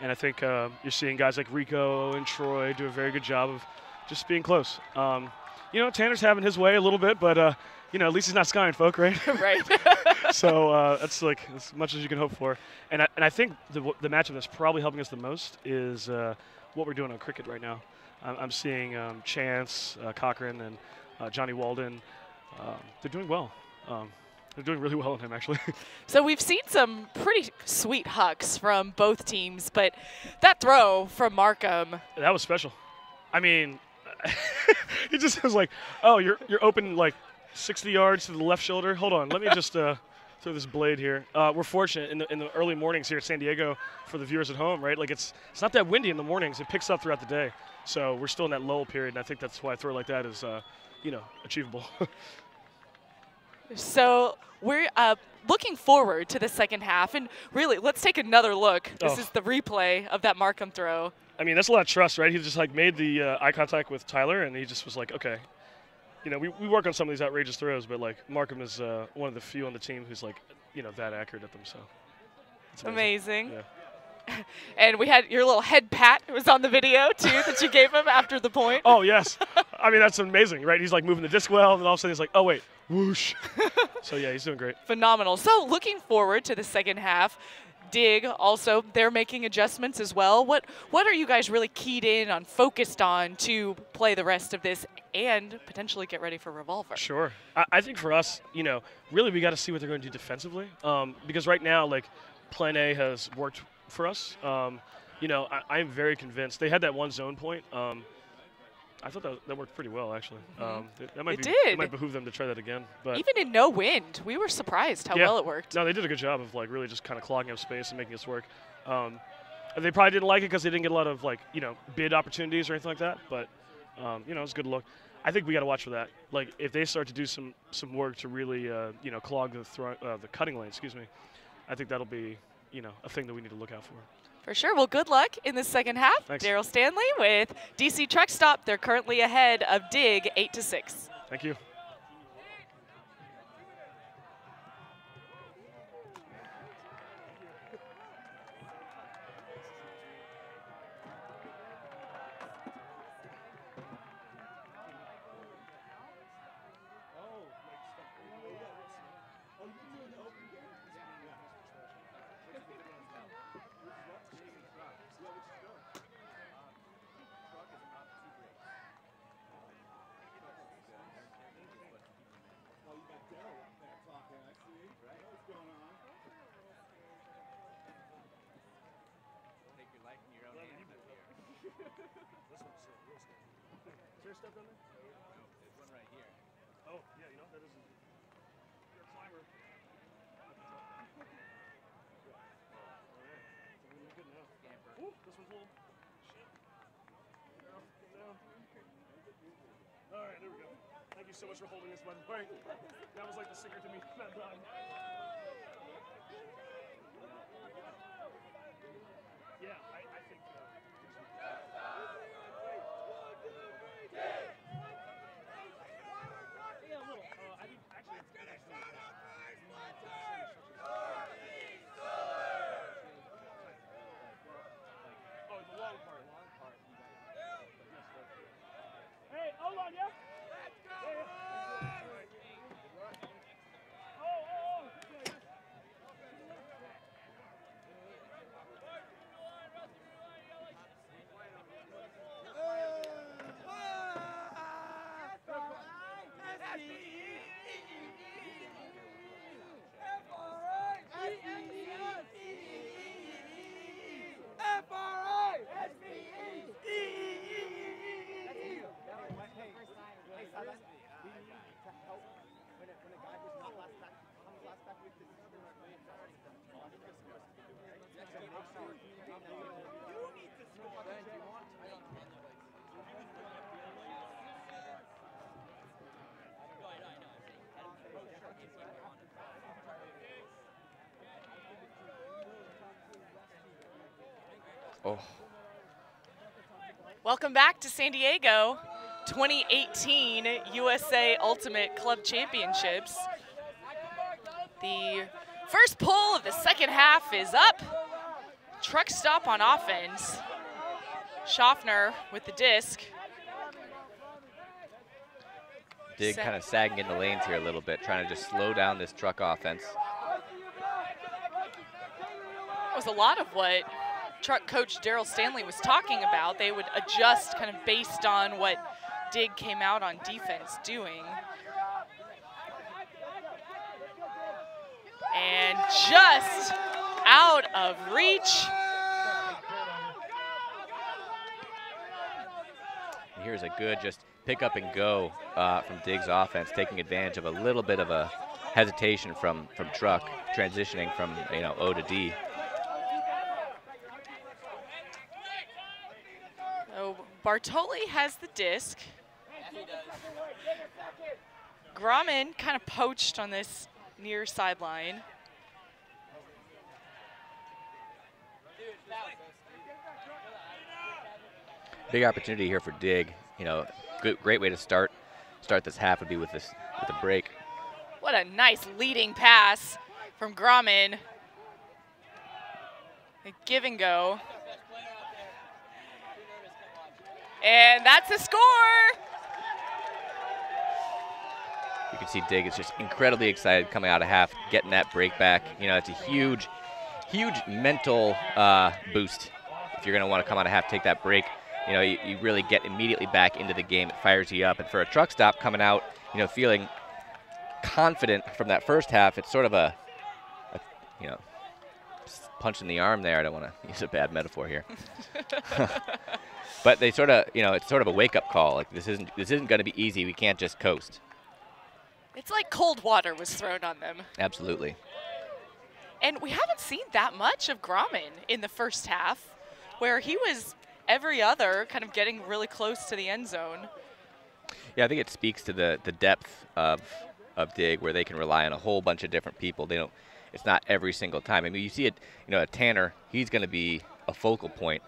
And I think you're seeing guys like Rico and Troy do a very good job of just being close. Tanner's having his way a little bit, but at least he's not skying folk, right? Right. So that's like as much as you can hope for. And I think the matchup that's probably helping us the most is what we're doing on cricket right now. I'm seeing Chance, Cochran, and Johnny Walden. They're doing well. They're doing really well on him, actually. So we've seen some pretty sweet hucks from both teams, but that throw from Markham. That was special. I mean, he just was like, oh, you're open like 60 yards to the left shoulder. Hold on, let me just throw this blade here. We're fortunate in the early mornings here at San Diego for the viewers at home, right? Like it's not that windy in the mornings. It picks up throughout the day. So we're still in that lull period, and I think that's why a throw like that is, achievable. So we're looking forward to the second half, and really, let's take another look. This is the replay of that Markham throw. I mean, that's a lot of trust, right? He just like made the eye contact with Tyler, and he just was like, okay. We work on some of these outrageous throws, but like Markham is one of the few on the team who's like, that accurate at them. So it's amazing. Yeah. And we had your little head pat was on the video too that you gave him after the point. Oh yes, I mean that's amazing, right? He's like moving the disc well, and then all of a sudden he's like, oh wait, whoosh. So yeah, he's doing great. Phenomenal. So looking forward to the second half. DiG also, they're making adjustments as well. What are you guys really keyed in on, focused on to play the rest of this and potentially get ready for Revolver? Sure. I think for us, really we got to see what they're going to do defensively, because right now like Plan A has worked for us. I'm very convinced. They had that one zone point. I thought that worked pretty well, actually. It might behoove them to try that again. But even in no wind, we were surprised how well it worked. No, they did a good job of like really just kind of clogging up space and making us work. They probably didn't like it because they didn't get a lot of like bid opportunities or anything like that. But it was a good look. I think we got to watch for that. Like if they start to do some work to really clog the cutting lane, I think that'll be a thing that we need to look out for. For sure. Well, good luck in the second half. Daryl Stanley with DC Truck Stop. They're currently ahead of DiG 8-6. Thank you. Is there stuff down there? No, there's one right here. Oh, yeah, that is. You're a climber. Alright. So we're good now. Ooh, this one's a little. Shit. Down. Alright, there we go. Thank you so much for holding this, bud. Alright. That was like the secret to me that time. Yeah, I think. Hey, hold on, yeah? Let's go! Oh, Oh. Welcome back to San Diego, 2018 USA Ultimate Club Championships. The first pull of the second half is up. Truck stop on offense. Schaffner with the disc. DiG kind of sagging in the lanes here a little bit, trying to just slow down this truck offense. That was a lot of what truck coach Daryl Stanley was talking about. They would adjust kind of based on what DiG came out on defense doing. And just out of reach. Here's a good just pick up and go from DiG's offense, taking advantage of a little bit of a hesitation from truck, transitioning from O to D. So Bartoli has the disc. Grauman kind of poached on this near sideline. Big opportunity here for DiG. Great way to start this half would be with a break. What a nice leading pass from Grauman. A give and go. And that's a score. You can see DiG is just incredibly excited coming out of half, getting that break back. It's a huge mental boost if you're going to want to come out of half, take that break. You really get immediately back into the game. It fires you up. And for a truck stop coming out, feeling confident from that first half, it's sort of a punch in the arm there. I don't want to use a bad metaphor here. But they sort of, it's sort of a wake-up call. Like this isn't going to be easy. We can't just coast. It's like cold water was thrown on them. Absolutely. And we haven't seen that much of Grauman in the first half, where he was every other kind of getting really close to the end zone. Yeah, I think it speaks to the depth of DiG, where they can rely on a whole bunch of different people. It's not every single time. I mean, you see it, a Tanner, he's going to be a focal point.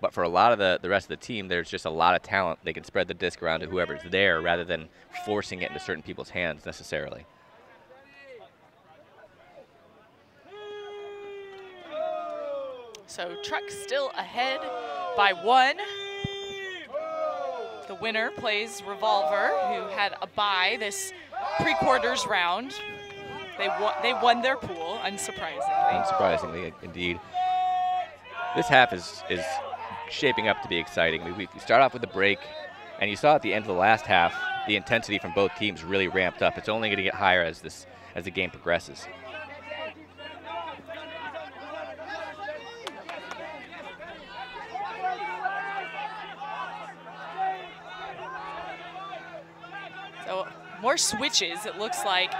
But for a lot of the rest of the team, there's just a lot of talent. They can spread the disc around to whoever's there rather than forcing it into certain people's hands necessarily. So Truck still ahead by 1. The winner plays Revolver, who had a bye this pre-quarters round. They won their pool, unsurprisingly. Unsurprisingly, indeed. This half is shaping up to be exciting. We start off with a break, and you saw at the end of the last half, the intensity from both teams really ramped up. It's only going to get higher as the game progresses. So more switches, it looks like,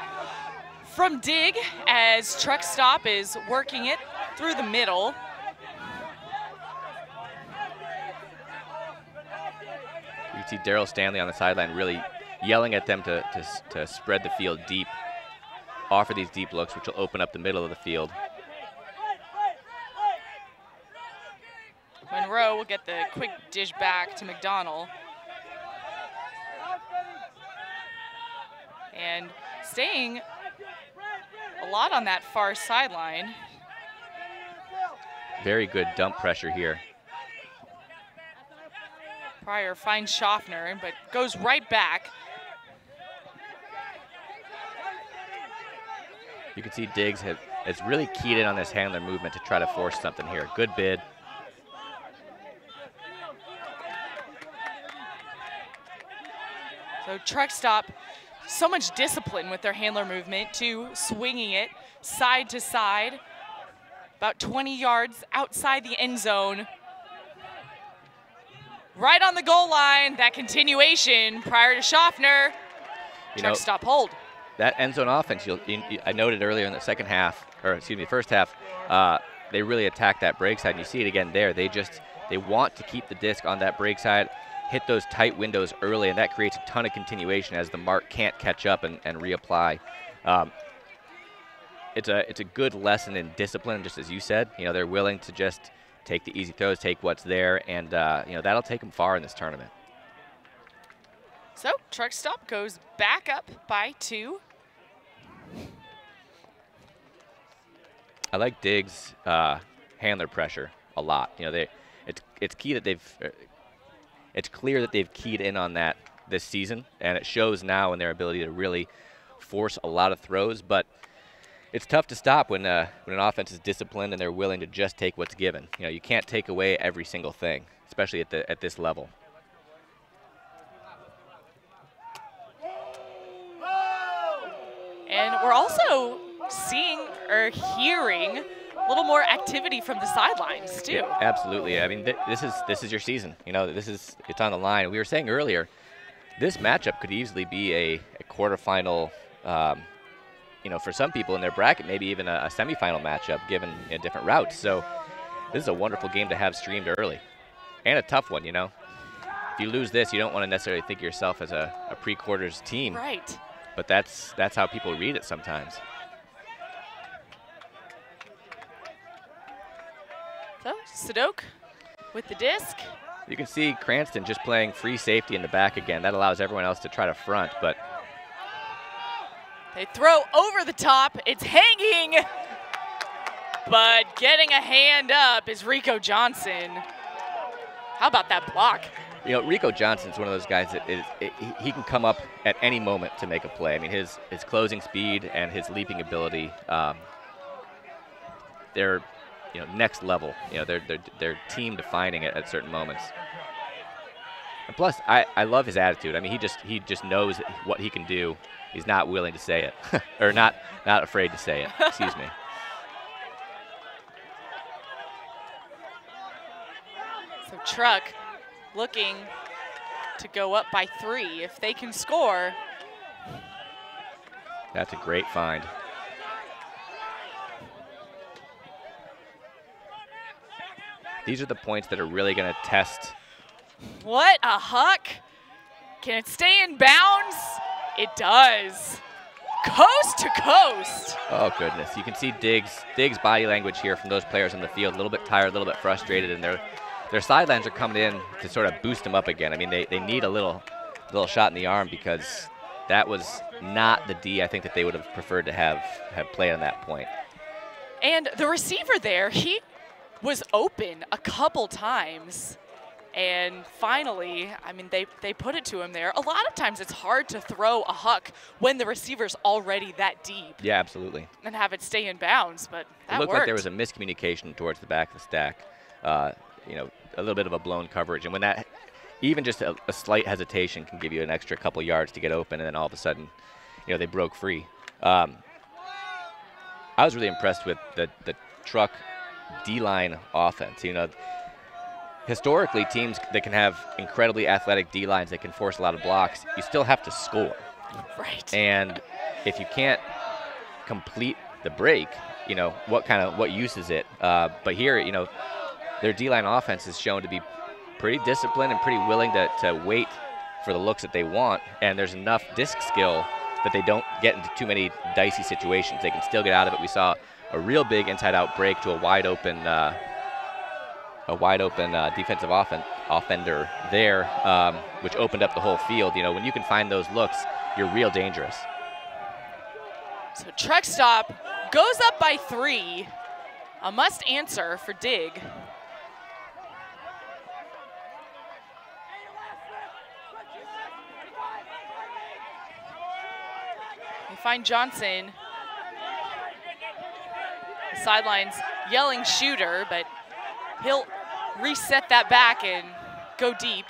from DiG as Truck Stop is working it through the middle. You see Daryl Stanley on the sideline really yelling at them to spread the field deep, offer these deep looks, which will open up the middle of the field. Monroe will get the quick dish back to McDonald. And staying a lot on that far sideline. Very good dump pressure here. Pryor finds Schaffner, but goes right back. You can see Diggs has really keyed in on this handler movement to try to force something here. Good bid. So Truck Stop, so much discipline with their handler movement too, swinging it side to side, about 20 yards outside the end zone. Right on the goal line, that continuation prior to Schaffner. Truck Stop hold. That end zone offense, I noted earlier in the second half, or excuse me, first half, they really attacked that break side, and you see it again there. They want to keep the disc on that break side, hit those tight windows early, and that creates a ton of continuation as the mark can't catch up and reapply. It's a good lesson in discipline, just as you said. They're willing to just take the easy throws, take what's there, and you know, that'll take them far in this tournament. So Truck Stop goes back up by 2. I like DiG's handler pressure a lot. You know, it's key that it's clear that they've keyed in on that this season, and it shows now in their ability to really force a lot of throws. But it's tough to stop when an offense is disciplined and they're willing to just take what's given. You know, you can't take away every single thing, especially at this level. And we're also seeing or hearing a little more activity from the sidelines too. Yeah, absolutely. I mean, this is your season. You know, it's on the line. We were saying earlier, this matchup could easily be a quarterfinal. You know, for some people in their bracket, maybe even a semifinal matchup, given different routes. So this is a wonderful game to have streamed early, and a tough one. You know, if you lose this, you don't want to necessarily think of yourself as a pre-quarters team. Right. But that's how people read it sometimes. So Sadok with the disc. You can see Cranston just playing free safety in the back again. That allows everyone else to try to front, but they throw over the top. It's hanging, but getting a hand up is Rico Johnson. How about that block? You know, Rico Johnson's one of those guys that he can come up at any moment to make a play. I mean, his closing speed and his leaping ability, they're next level. You know, they're team defining at certain moments. And plus, I love his attitude. I mean, he just knows what he can do. He's not willing to say it, or not afraid to say it. Excuse me. So Truck looking to go up by 3. If they can score. That's a great find. These are the points that are really going to test. What a huck. Can it stay in bounds? It does. Coast to coast. Oh, goodness. You can see DiG's body language here from those players on the field. A little bit tired, a little bit frustrated, and their sidelines are coming in to sort of boost them up again. I mean, they need a little shot in the arm, because that was not the D I think that they would have preferred to have played on that point. And the receiver there, he was open a couple times. And finally, I mean, they put it to him there. A lot of times it's hard to throw a huck when the receiver's already that deep. Yeah, absolutely. And have it stay in bounds, but that it looked worked. like there was a miscommunication towards the back of the stack. You know, a little bit of a blown coverage. And when that, even just a slight hesitation can give you an extra couple yards to get open, and then all of a sudden, you know, they broke free. I was really impressed with the Truck D-line offense. You know, historically, teams that can have incredibly athletic D-lines that can force a lot of blocks, you still have to score. Right. And if you can't complete the break, you know, what use is it? But here, you know, their D-line offense is shown to be pretty disciplined and pretty willing to wait for the looks that they want, and there's enough disc skill that they don't get into too many dicey situations. They can still get out of it. We saw a real big inside-out break to a wide-open defensive offender there, which opened up the whole field. You know, when you can find those looks, you're real dangerous. So Truck Stop goes up by 3. A must answer for DiG. We find Johnson. The sidelines yelling shooter, but he'll reset that back and go deep.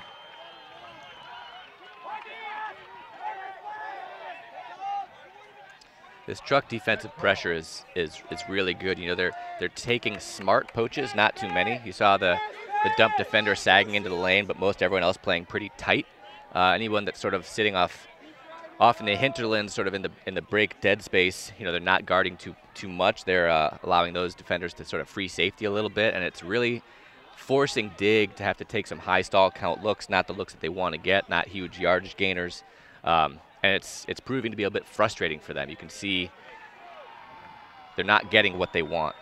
This Truck defensive pressure is really good. You know, they're taking smart poaches, not too many. You saw the dump defender sagging into the lane, but most everyone else playing pretty tight. Anyone that's sort of sitting off in the hinterlands, sort of in the break dead space, you know, they're not guarding too much. They're allowing those defenders to sort of free safety a little bit, and it's really forcing DiG to have to take some high stall count looks, not the looks that they want to get, not huge yardage gainers. And it's proving to be a bit frustrating for them. You can see they're not getting what they want.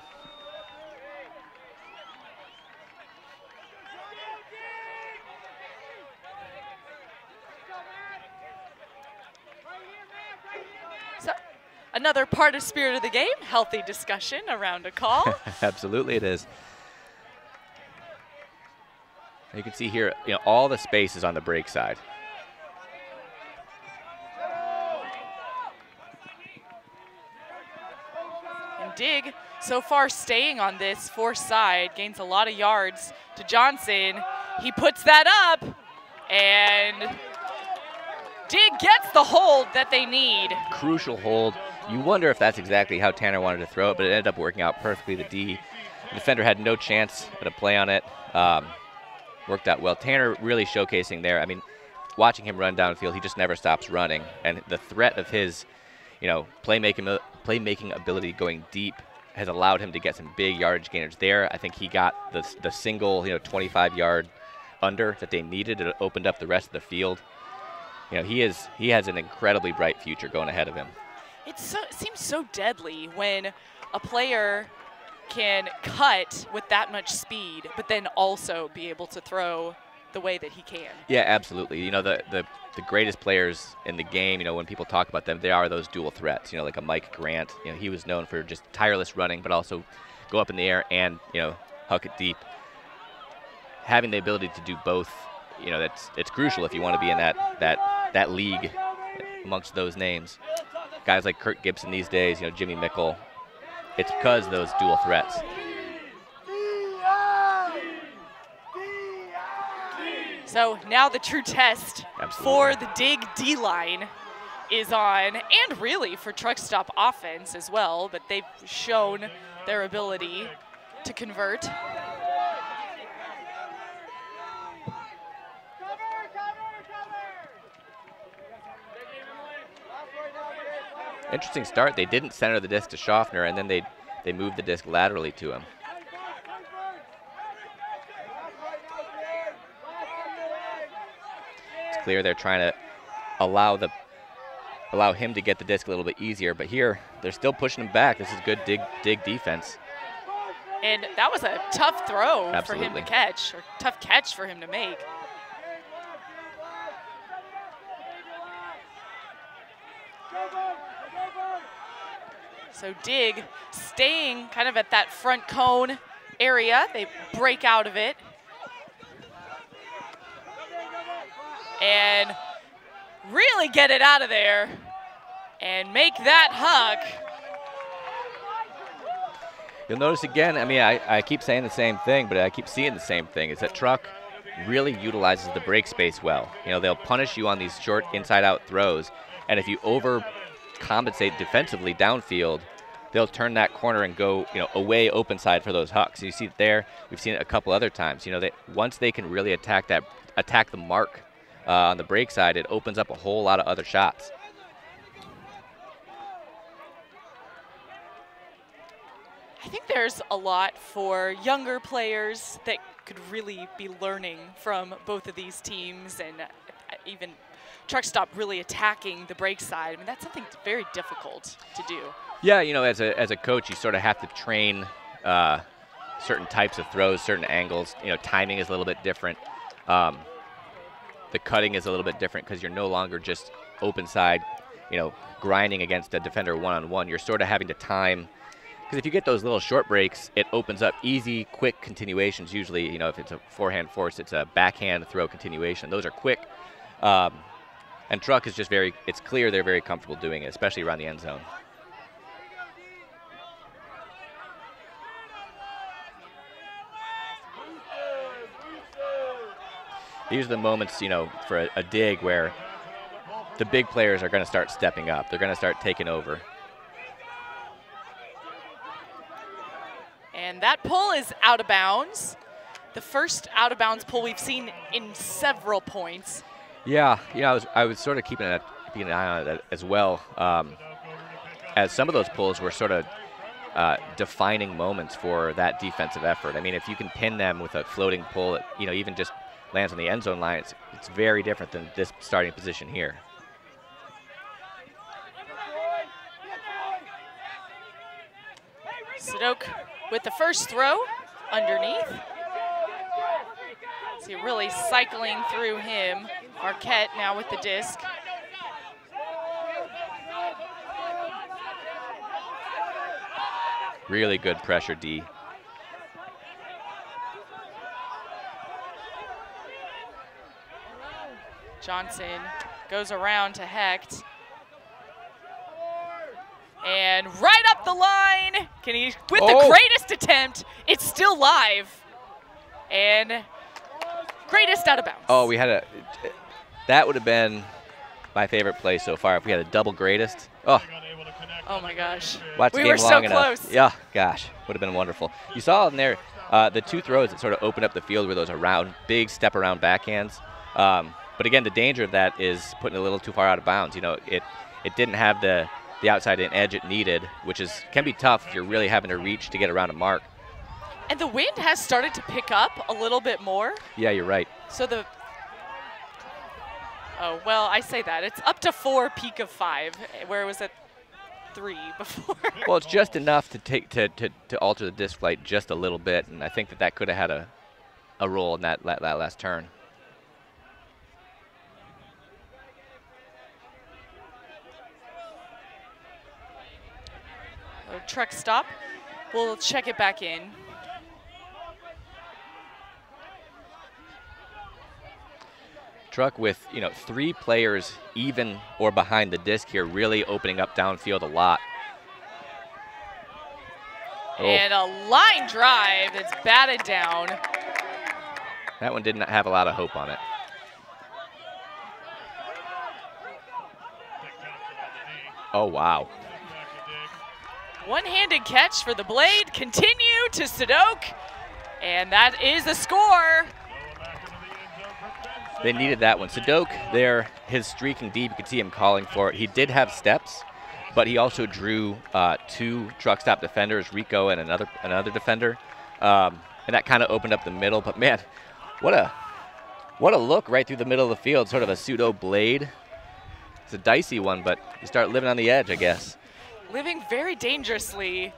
another part of spirit of the game, healthy discussion around a call. Absolutely it is. You can see here, all the space is on the break side. And DiG, so far staying on this forced side, gains a lot of yards to Johnson. He puts that up, and DiG gets the hold that they need. Crucial hold. You wonder if that's exactly how Tanner wanted to throw it, but it ended up working out perfectly. The defender had no chance at a play on it. Worked out well. Tanner really showcasing there. I mean, watching him run downfield, he just never stops running. And the threat of his, playmaking ability going deep has allowed him to get some big yardage gainers there. I think he got the single, 25-yard under that they needed. It opened up the rest of the field. He has an incredibly bright future going ahead of him. It seems so deadly when a player can cut with that much speed, but then also be able to throw the way that he can. Yeah, absolutely. The greatest players in the game, when people talk about them, they are those dual threats, like a Mike Grant. He was known for just tireless running, but also go up in the air and, huck it deep. Having the ability to do both, it's crucial if you want to be in that league amongst those names. Guys like Kurt Gibson these days, Jimmy Mickle. It's because of those dual threats. So now the true test for the DiG D-line is on, and really for Truck Stop offense as well, but they've shown their ability to convert. Interesting start. They didn't center the disc to Schaffner, and then they moved the disc laterally to him. It's clear they're trying to allow him to get the disc a little bit easier, but here they're still pushing him back. This is good DiG defense. And that was a tough throw Absolutely. for him to catch, or tough catch for him to make. So DiG staying kind of at that front cone area. They break out of it. And really get it out of there and make that huck. You'll notice again, I keep saying the same thing, but I keep seeing the same thing, is that Truck really utilizes the break space well. They'll punish you on these short inside-out throws, and if you overcompensate defensively downfield, they'll turn that corner and go, away open side for those hucks. You see it there. We've seen it a couple other times. Once they can really attack the mark on the break side, it opens up a whole lot of other shots. I think there's a lot for younger players that could really be learning from both of these teams, and even Truck Stop really attacking the break side. That's something very difficult to do. Yeah, as a coach, you sort of have to train certain types of throws, certain angles. Timing is a little bit different. The cutting is a little bit different because you're no longer just open side, grinding against a defender one-on-one. You're sort of having to time, because if you get those little short breaks, it opens up easy, quick continuations. Usually, if it's a forehand force, it's a backhand throw continuation. Those are quick. And Truck is just it's clear they're very comfortable doing it, especially around the end zone. These are the moments, for a DiG where the big players are going to start stepping up. They're going to start taking over. And that pull is out of bounds. The first out of bounds pull we've seen in several points. Yeah, I was sort of keeping an eye on it as well, as some of those pulls were sort of defining moments for that defensive effort. If you can pin them with a floating pull that, even just lands on the end zone line, it's very different than this starting position here. Sadok with the first throw underneath. See, really cycling through him. Marquette now with the disc. Really good pressure, D. Johnson goes around to Hecht. And right up the line, can he, with the greatest attempt, it's still live. And greatest out of bounds. Oh, we had a, that would have been my favorite play so far if we had a double greatest. Oh. Oh my gosh. Watch the We game were so long enough. close. Yeah, gosh, would have been wonderful. You saw in there the two throws that sort of opened up the field were those around, big step around backhands. But again, the danger of that is putting it a little too far out of bounds. You know, it didn't have the outside in edge it needed, which can be tough if you're really having to reach to get around a mark. And the wind has started to pick up a little bit more. Yeah, you're right. So oh, well, I say that. It's up to 4, peak of 5, where it was at 3 before. Well, it's just enough to to alter the disc flight just a little bit, and I think that could have had a role in that last turn. Truck stop. We'll check it back in. Truck with, 3 players even or behind the disc here, really opening up downfield a lot. And a line drive that's batted down. That one did not have a lot of hope on it. Oh, wow. One-handed catch for the Blade. Continue to Sadok. And that is a score. They needed that one. Sadok there, his streaking deep, you could see him calling for it. He did have steps, but he also drew 2 truck stop defenders, Rico and another defender. And that kind of opened up the middle. But man, what a look right through the middle of the field, sort of a pseudo Blade. It's a dicey one, but you start living on the edge, I guess. Living very dangerously.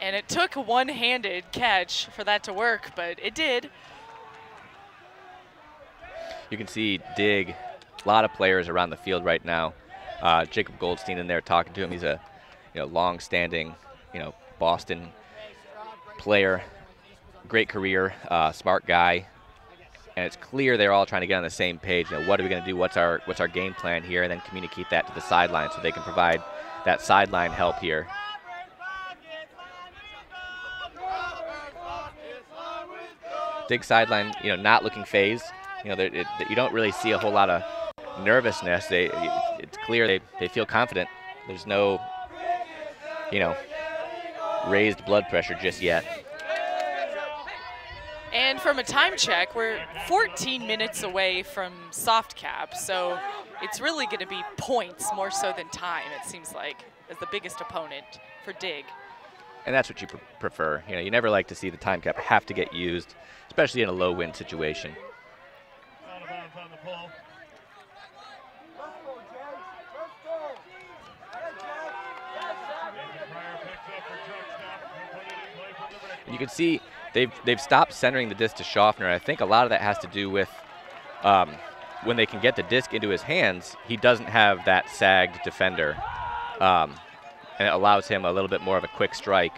And it took a one-handed catch for that to work, but it did. You can see DiG, a lot of players around the field right now. Jacob Goldstein in there talking to him. He's a long-standing, Boston player, great career, smart guy, and it's clear they're all trying to get on the same page. What are we going to do? What's our game plan here? And then communicate that to the sideline so they can provide that sideline help here. DiG sideline, not looking phased. You don't really see a whole lot of nervousness. It's clear they feel confident. There's no, raised blood pressure just yet. And from a time check, we're 14 minutes away from soft cap, so it's really going to be points more so than time, it seems like, as the biggest opponent for DiG. And that's what you prefer. You never like to see the time cap have to get used, especially in a low wind situation. Out of bounds on the pull. You can see they've stopped centering the disc to Schaffner. I think a lot of that has to do with when they can get the disc into his hands, he doesn't have that sagged defender. And it allows him a little bit more of a quick strike.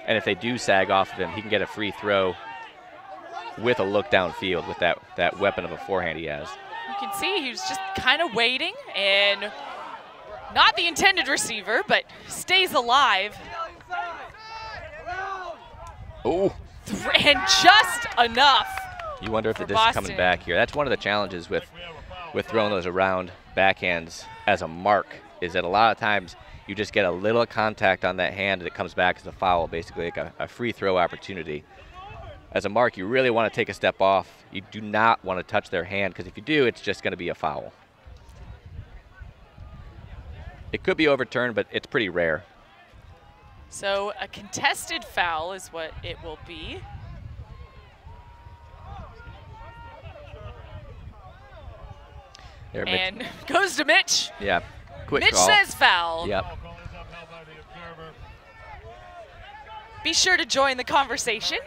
And if they do sag off of him, he can get a free throw with a look downfield with that weapon of a forehand he has. You can see he was just kind of waiting, and not the intended receiver, but stays alive. Oh. And just enough. You wonder if the disc is Boston. coming back here. That's one of the challenges with throwing those around backhands as a mark, is that a lot of times you just get a little contact on that hand and it comes back as a foul, basically like a free throw opportunity. As a mark, you really want to take a step off. You do not want to touch their hand, because if you do, it's just going to be a foul. It could be overturned, but it's pretty rare. So a contested foul is what it will be. There, And Mitch. goes to Mitch. Yeah, quick Mitch call. says foul. Yep. Be sure to join the conversation.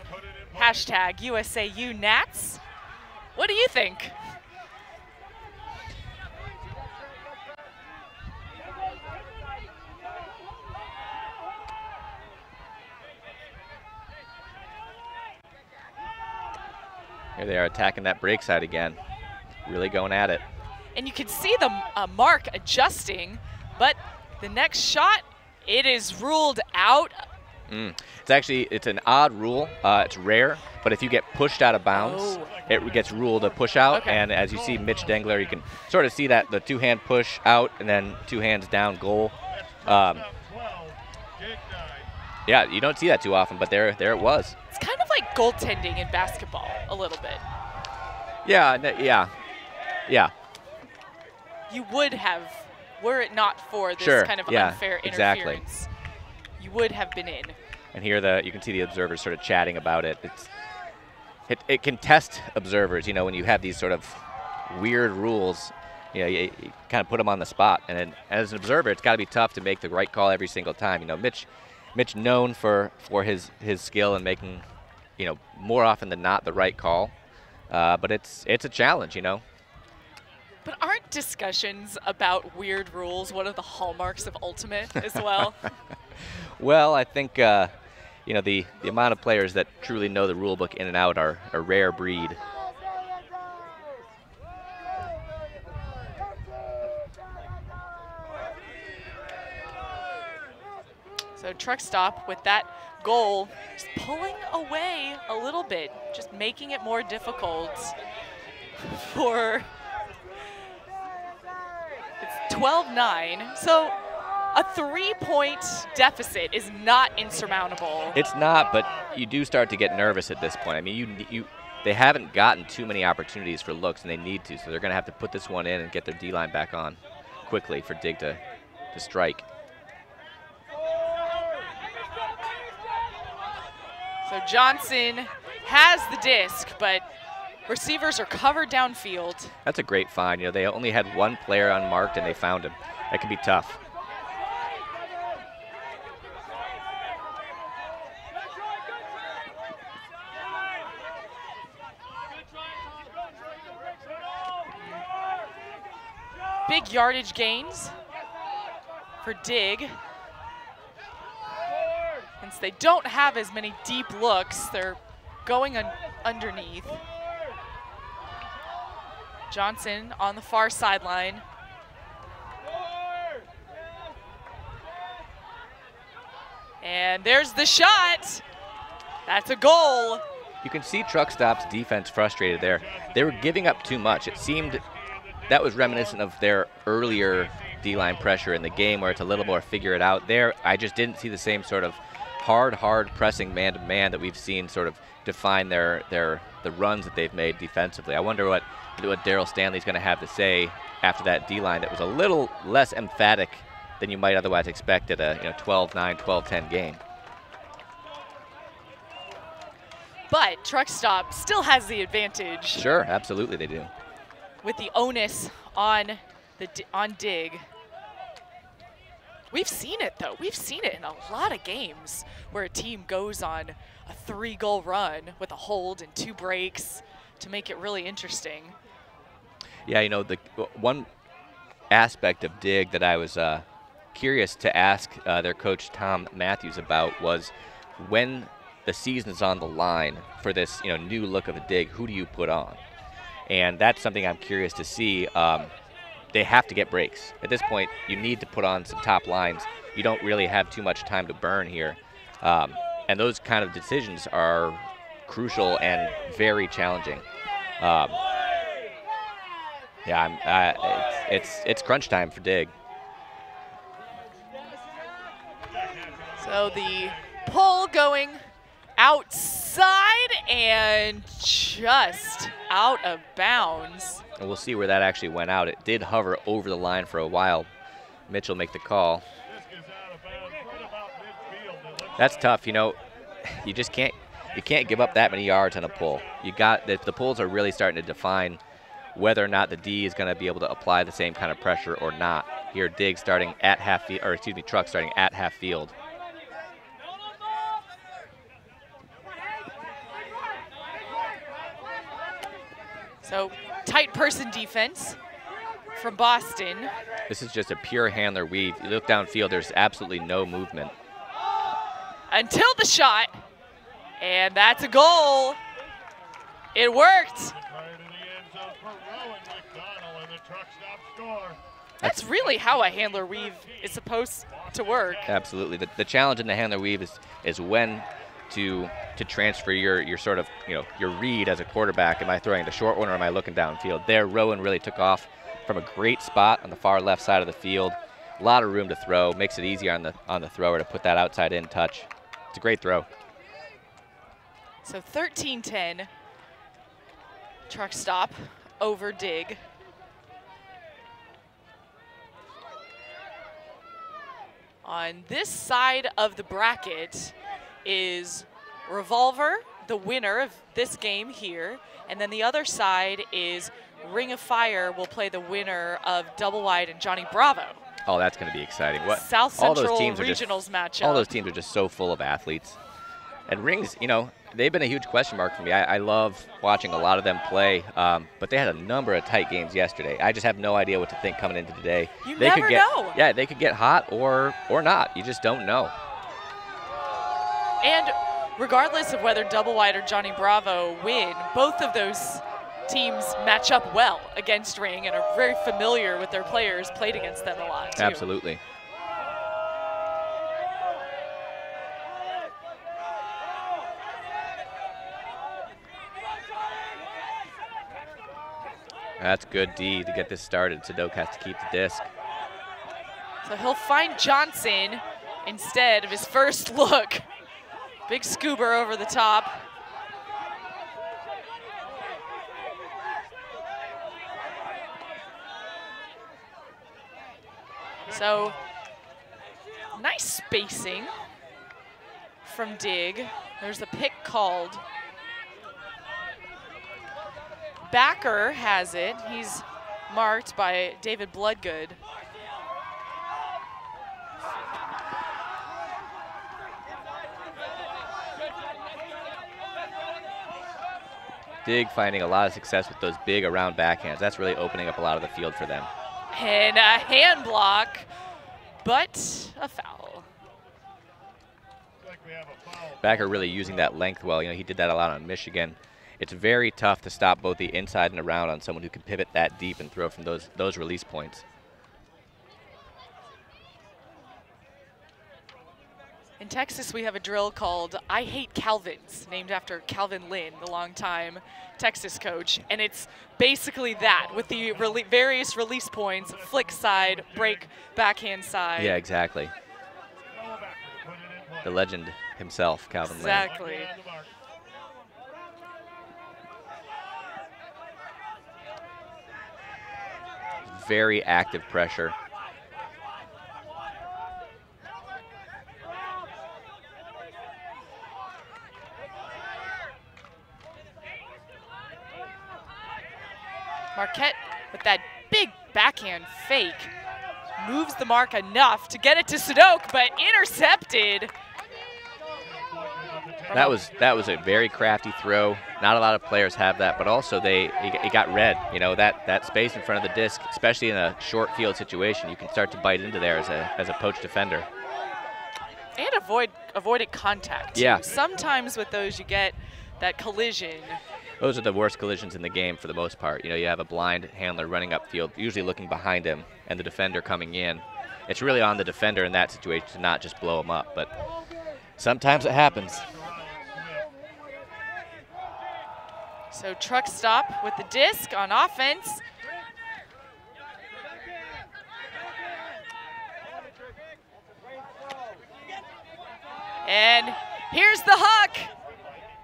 Hashtag USAU Nats. What do you think? Here they are attacking that break side again. Really going at it. And you can see the mark adjusting, but the next shot, it is ruled out. It's an odd rule. It's rare, but if you get pushed out of bounds, it gets ruled a push out. Okay. And as you see Mitch Dengler, you can sort of see that the two-hand push out and then two hands down goal. Yeah, you don't see that too often, but there it was. It's kind of like goaltending in basketball a little bit. Yeah. You would have, were it not for this kind of unfair interference, you would have been in. And here you can see the observers sort of chatting about it. It can test observers, you know, when you have these sort of weird rules, you kind of put them on the spot. And then as an observer, it's got to be tough to make the right call every single time. You know, Mitch known for his skill in making, you know, more often than not the right call. But it's a challenge, you know. But aren't discussions about weird rules one of the hallmarks of Ultimate as well? Well, I think you know, the amount of players that truly know the rule book in and out are a rare breed. So truck stop with that goal, just pulling away a little bit, just making it more difficult for, it's 12-9. So a 3-point deficit is not insurmountable. It's not, but you do start to get nervous at this point. I mean, they haven't gotten too many opportunities for looks, and they need to, so they're going to have to put this one in and get their D-line back on quickly for DiG to strike. So Johnson has the disc, but receivers are covered downfield. That's a great find. You know, they only had one player unmarked, and they found him. That can be tough. Big yardage gains for DiG. Since they don't have as many deep looks, they're going underneath. Johnson on the far sideline. And there's the shot. That's a goal. You can see Truck Stop's defense frustrated there. They were giving up too much. It seemed that was reminiscent of their earlier D-line pressure in the game where it's a little more figure it out. There, I just didn't see the same sort of hard pressing man-to-man that we've seen sort of define the runs that they've made defensively. I wonder what Daryl Stanley's going to have to say after that D-line that was a little less emphatic than you might otherwise expect at a 12-9, 12-10 game. But Truck Stop still has the advantage. Sure, absolutely they do. With the onus on DiG. We've seen it, though. We've seen it in a lot of games where a team goes on a 3-goal run with a hold and 2 breaks to make it really interesting. Yeah, you know, the one aspect of DiG that I was curious to ask their coach Tom Matthews about was when the season's on the line for this new look of a DiG, who do you put on? And that's something I'm curious to see. They have to get breaks. At this point, you need to put on some top lines. You don't really have too much time to burn here. And those kind of decisions are crucial and very challenging. It's crunch time for DiG. So the pull going outside and just out of bounds. And we'll see where that actually went out. It did hover over the line for a while. Mitch will make the call. That's tough. You know, you just can't give up that many yards on a pull. The pulls are really starting to define whether or not the D is going to be able to apply the same kind of pressure or not. Here, DiG starting at half field, or excuse me, Truck starting at half field. So tight person defense from Boston. This is just a pure handler weave. You look downfield, there's absolutely no movement. Until the shot, and that's a goal. It worked. Prior to the end zone for Rowan McDonald, and the truck stop score. That's really how a handler weave is supposed to work. Absolutely. The challenge in the handler weave is when to transfer your sort of, your read as a quarterback. Am I throwing the short one or am I looking downfield? There, Rowan really took off from a great spot on the far left side of the field. A lot of room to throw. Makes it easier on the thrower to put that outside in touch. It's a great throw. So 13-10. Truck stop over DiG. On this side of the bracket is Revolver, the winner of this game here. And then the other side is Ring of Fire will play the winner of Double Wide and Johnny Bravo. Oh, that's going to be exciting. South Central Regionals matchup. All those teams are just so full of athletes. And Rings, they've been a huge question mark for me. I love watching a lot of them play, but they had a number of tight games yesterday. I just have no idea what to think coming into today. You never know. Yeah, they could get hot or not. You just don't know. And regardless of whether Double Wide or Johnny Bravo win, both of those teams match up well against Ring and are very familiar with their players, played against them a lot, too. Absolutely. That's good D to get this started. Sadok has to keep the disc. So he'll find Johnson instead of his first look. Big scoober over the top. So nice spacing from DiG. There's a pick called. Backer has it. He's marked by David Bloodgood. DiG finding a lot of success with those big around backhands. That's really opening up a lot of the field for them. And a hand block, but a foul. Backer really using that length well. He did that a lot on Michigan. It's very tough to stop both the inside and around on someone who can pivot that deep and throw from those release points. In Texas, we have a drill called I Hate Calvins, named after Calvin Lynn, the longtime Texas coach. And it's basically that, with the various release points, flick side, break, backhand side. Yeah, exactly. The legend himself, Calvin Lynn. Exactly. Very active pressure. Marquette with that big backhand fake moves the mark enough to get it to Sadok, but intercepted. That was a very crafty throw. Not a lot of players have that, but also it got read. That space in front of the disc, especially in a short field situation, you can start to bite into there as a poach defender. And avoided contact, too. Yeah. Sometimes with those you get that collision. Those are the worst collisions in the game for the most part. You have a blind handler running upfield, usually looking behind him, and the defender coming in. It's really on the defender in that situation to not just blow him up, but sometimes it happens. So truck stop with the disc on offense. And here's the huck.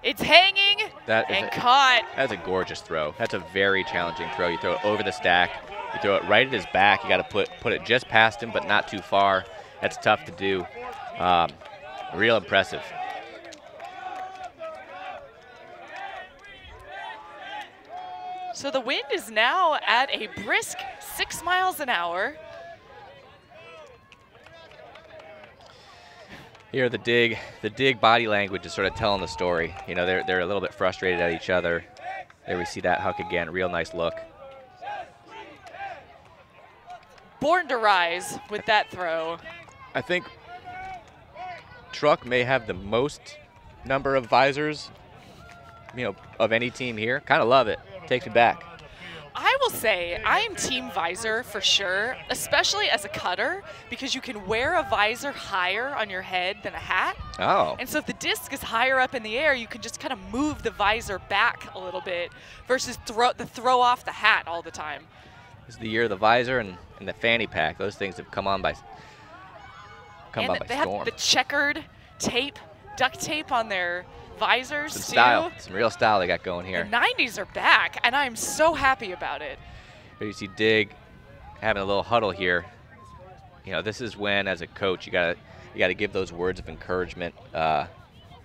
It's hanging and caught. That's a gorgeous throw. That's a very challenging throw. You throw it over the stack. You throw it right at his back. You got to put it just past him, but not too far. That's tough to do. Real impressive. So the wind is now at a brisk 6 miles an hour. Here, the DiG body language is sort of telling the story. They're a little bit frustrated at each other. There we see that huck again, real nice look. Born to rise with that throw. I think Truck may have the most number of visors of any team here. Kind of love it. Takes me back. I will say I am team visor for sure, especially as a cutter, because you can wear a visor higher on your head than a hat. Oh. And so if the disc is higher up in the air, you can just kind of move the visor back a little bit versus throw off the hat all the time. This is the year of the visor and the fanny pack. Those things have come on by They storm. have the checkered tape, duct tape on their visors Some too. style, some real style they got going here. The 90s are back, and I'm so happy about it. Here you see DiG having a little huddle here. This is when, as a coach, you gotta give those words of encouragement,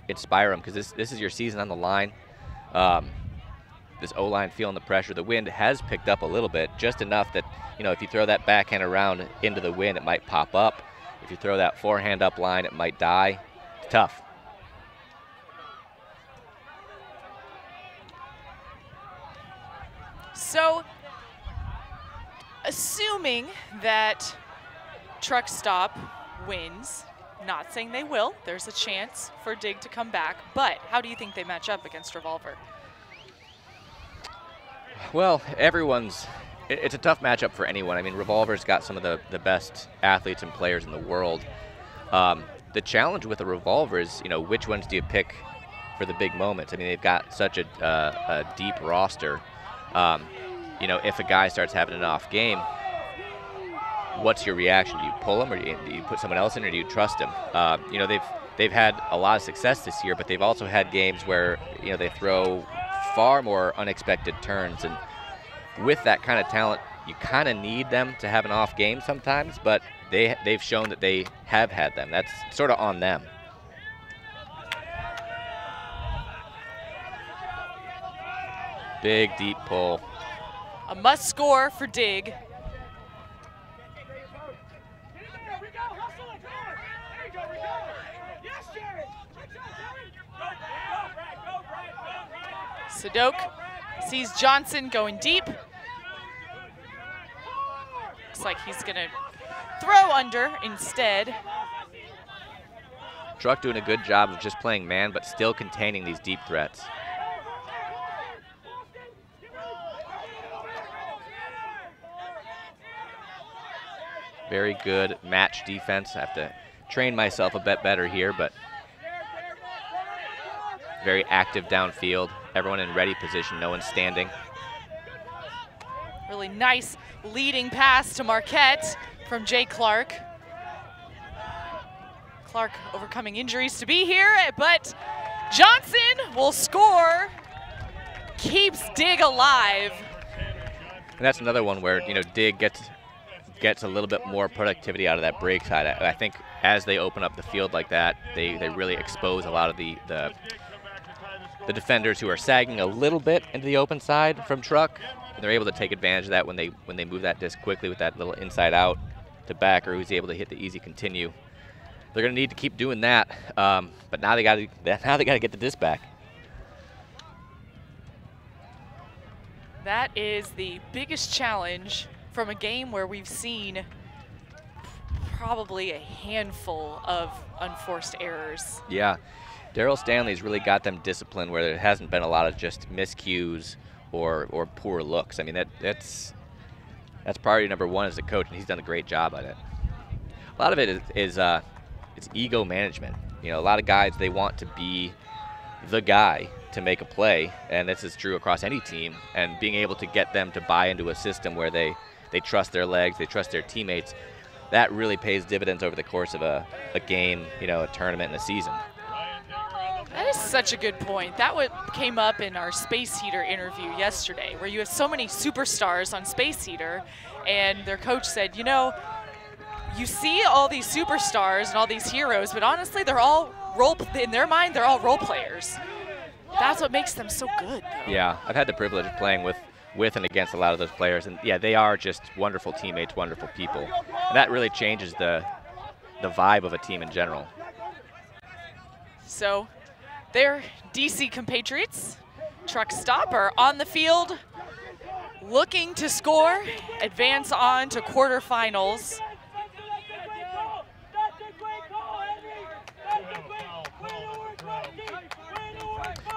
inspire them, because this is your season on the line. This O-line feeling the pressure. The wind has picked up a little bit, just enough that if you throw that backhand around into the wind, it might pop up. If you throw that forehand up line, it might die. It's tough. So, assuming that Truck Stop wins, not saying they will, there's a chance for DiG to come back, but how do you think they match up against Revolver? Well, it's a tough matchup for anyone. I mean, Revolver's got some of the best athletes and players in the world. The challenge with a Revolver is, which ones do you pick for the big moments? I mean, they've got such a deep roster. If a guy starts having an off game, what's your reaction? Do you pull him, or do you put someone else in, or do you trust him? They've had a lot of success this year, but they've also had games where they throw far more unexpected turns, and with that kind of talent, you kind of need them to have an off game sometimes, but they've shown that they have had them. That's sort of on them. Big, deep pull. A must score for DiG. Sadok sees Johnson going deep. Looks like he's going to throw under instead. Truck doing a good job of just playing man, but still containing these deep threats. Very good match defense. I have to train myself a bit better here, but very active downfield. Everyone in ready position, no one's standing. Really nice leading pass to Marquette from Jay Clark. Clark overcoming injuries to be here, but Johnson will score, keeps DiG alive. And that's another one where, DiG gets a little bit more productivity out of that break side. I think as they open up the field like that, they really expose a lot of the defenders who are sagging a little bit into the open side from Truck. And they're able to take advantage of that when they move that disc quickly with that little inside out to backer who's able to hit the easy continue. They're going to need to keep doing that, but now they got to get the disc back. That is the biggest challenge from a game where we've seen probably a handful of unforced errors. Yeah, Daryl Stanley's really got them disciplined where there hasn't been a lot of just miscues or poor looks. I mean, that's priority number one as a coach, and he's done a great job at it. A lot of it is it's ego management. A lot of guys, they want to be the guy to make a play, and this is true across any team, and being able to get them to buy into a system where they trust their legs, they trust their teammates, that really pays dividends over the course of a game, a tournament and a season. That is such a good point. That came up in our Space Heater interview yesterday, where you have so many superstars on Space Heater, and their coach said, you see all these superstars and all these heroes, but honestly, they're all in their mind, they're all role players. That's what makes them so good, though. Yeah, I've had the privilege of playing with and against a lot of those players, and yeah, they are just wonderful teammates, wonderful people. And that really changes the vibe of a team in general. So, their DC compatriots, Truck Stop, are on the field looking to score, advance on to quarterfinals.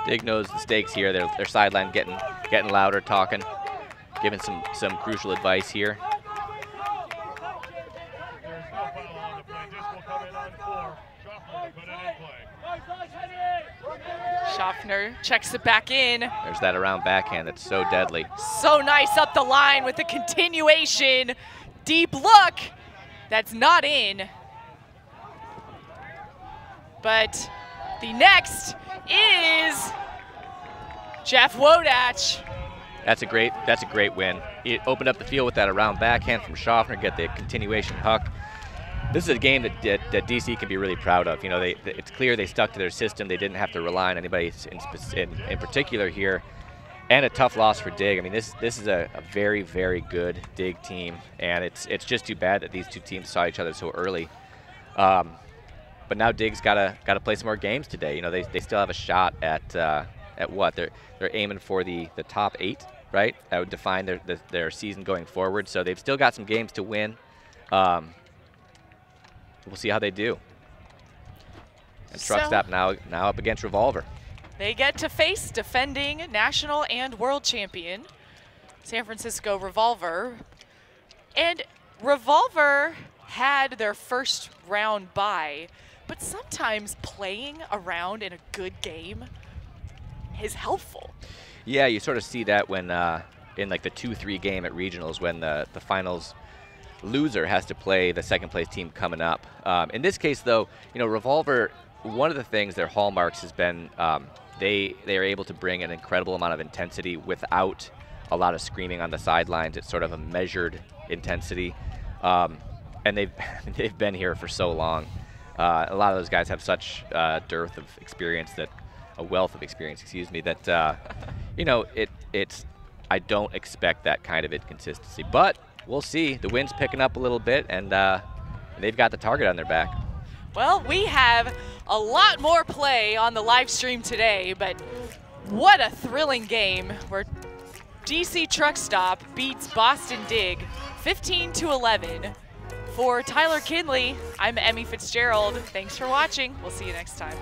DiG knows the stakes here. Their sideline getting louder, talking, giving some crucial advice here. There's no foul on the play. This will come in on 4. Schaffner to put it in play. Schaffner checks it back in. There's that around backhand that's so deadly. So nice up the line with the continuation. Deep look. That's not in. But the next is Jeff Wodach. That's a great win. He opened up the field with that around backhand from Schaffner, get the continuation huck. This is a game that DC can be really proud of. You know, it's clear they stuck to their system. They didn't have to rely on anybody in particular here, and a tough loss for DiG. I mean, this is a very, very good DiG team, and it's just too bad that these two teams saw each other so early. But now DiG's got to play some more games today. You know, they still have a shot at what they're aiming for the top 8, right? That would define their season going forward. So they've still got some games to win. We'll see how they do. And Truck Stop now up against Revolver. They get to face defending national and world champion San Francisco Revolver. And Revolver had their first round bye, but sometimes playing around in a good game is helpful. Yeah, you sort of see that when in like the 2-3 game at regionals when the finals loser has to play the second place team coming up. In this case, though, you know, Revolver, one of the things, their hallmarks has been they are able to bring an incredible amount of intensity without a lot of screaming on the sidelines. It's sort of a measured intensity, and they've been here for so long. A lot of those guys have such dearth of experience, a wealth of experience, excuse me, that you know, I don't expect that kind of inconsistency, but we'll see. The wind's picking up a little bit, and they've got the target on their back. Well, we have a lot more play on the live stream today, but what a thrilling game where DC Truck Stop beats Boston DiG 15-11. For Tyler Kinley, I'm Emmy Fitzgerald. Thanks for watching. We'll see you next time.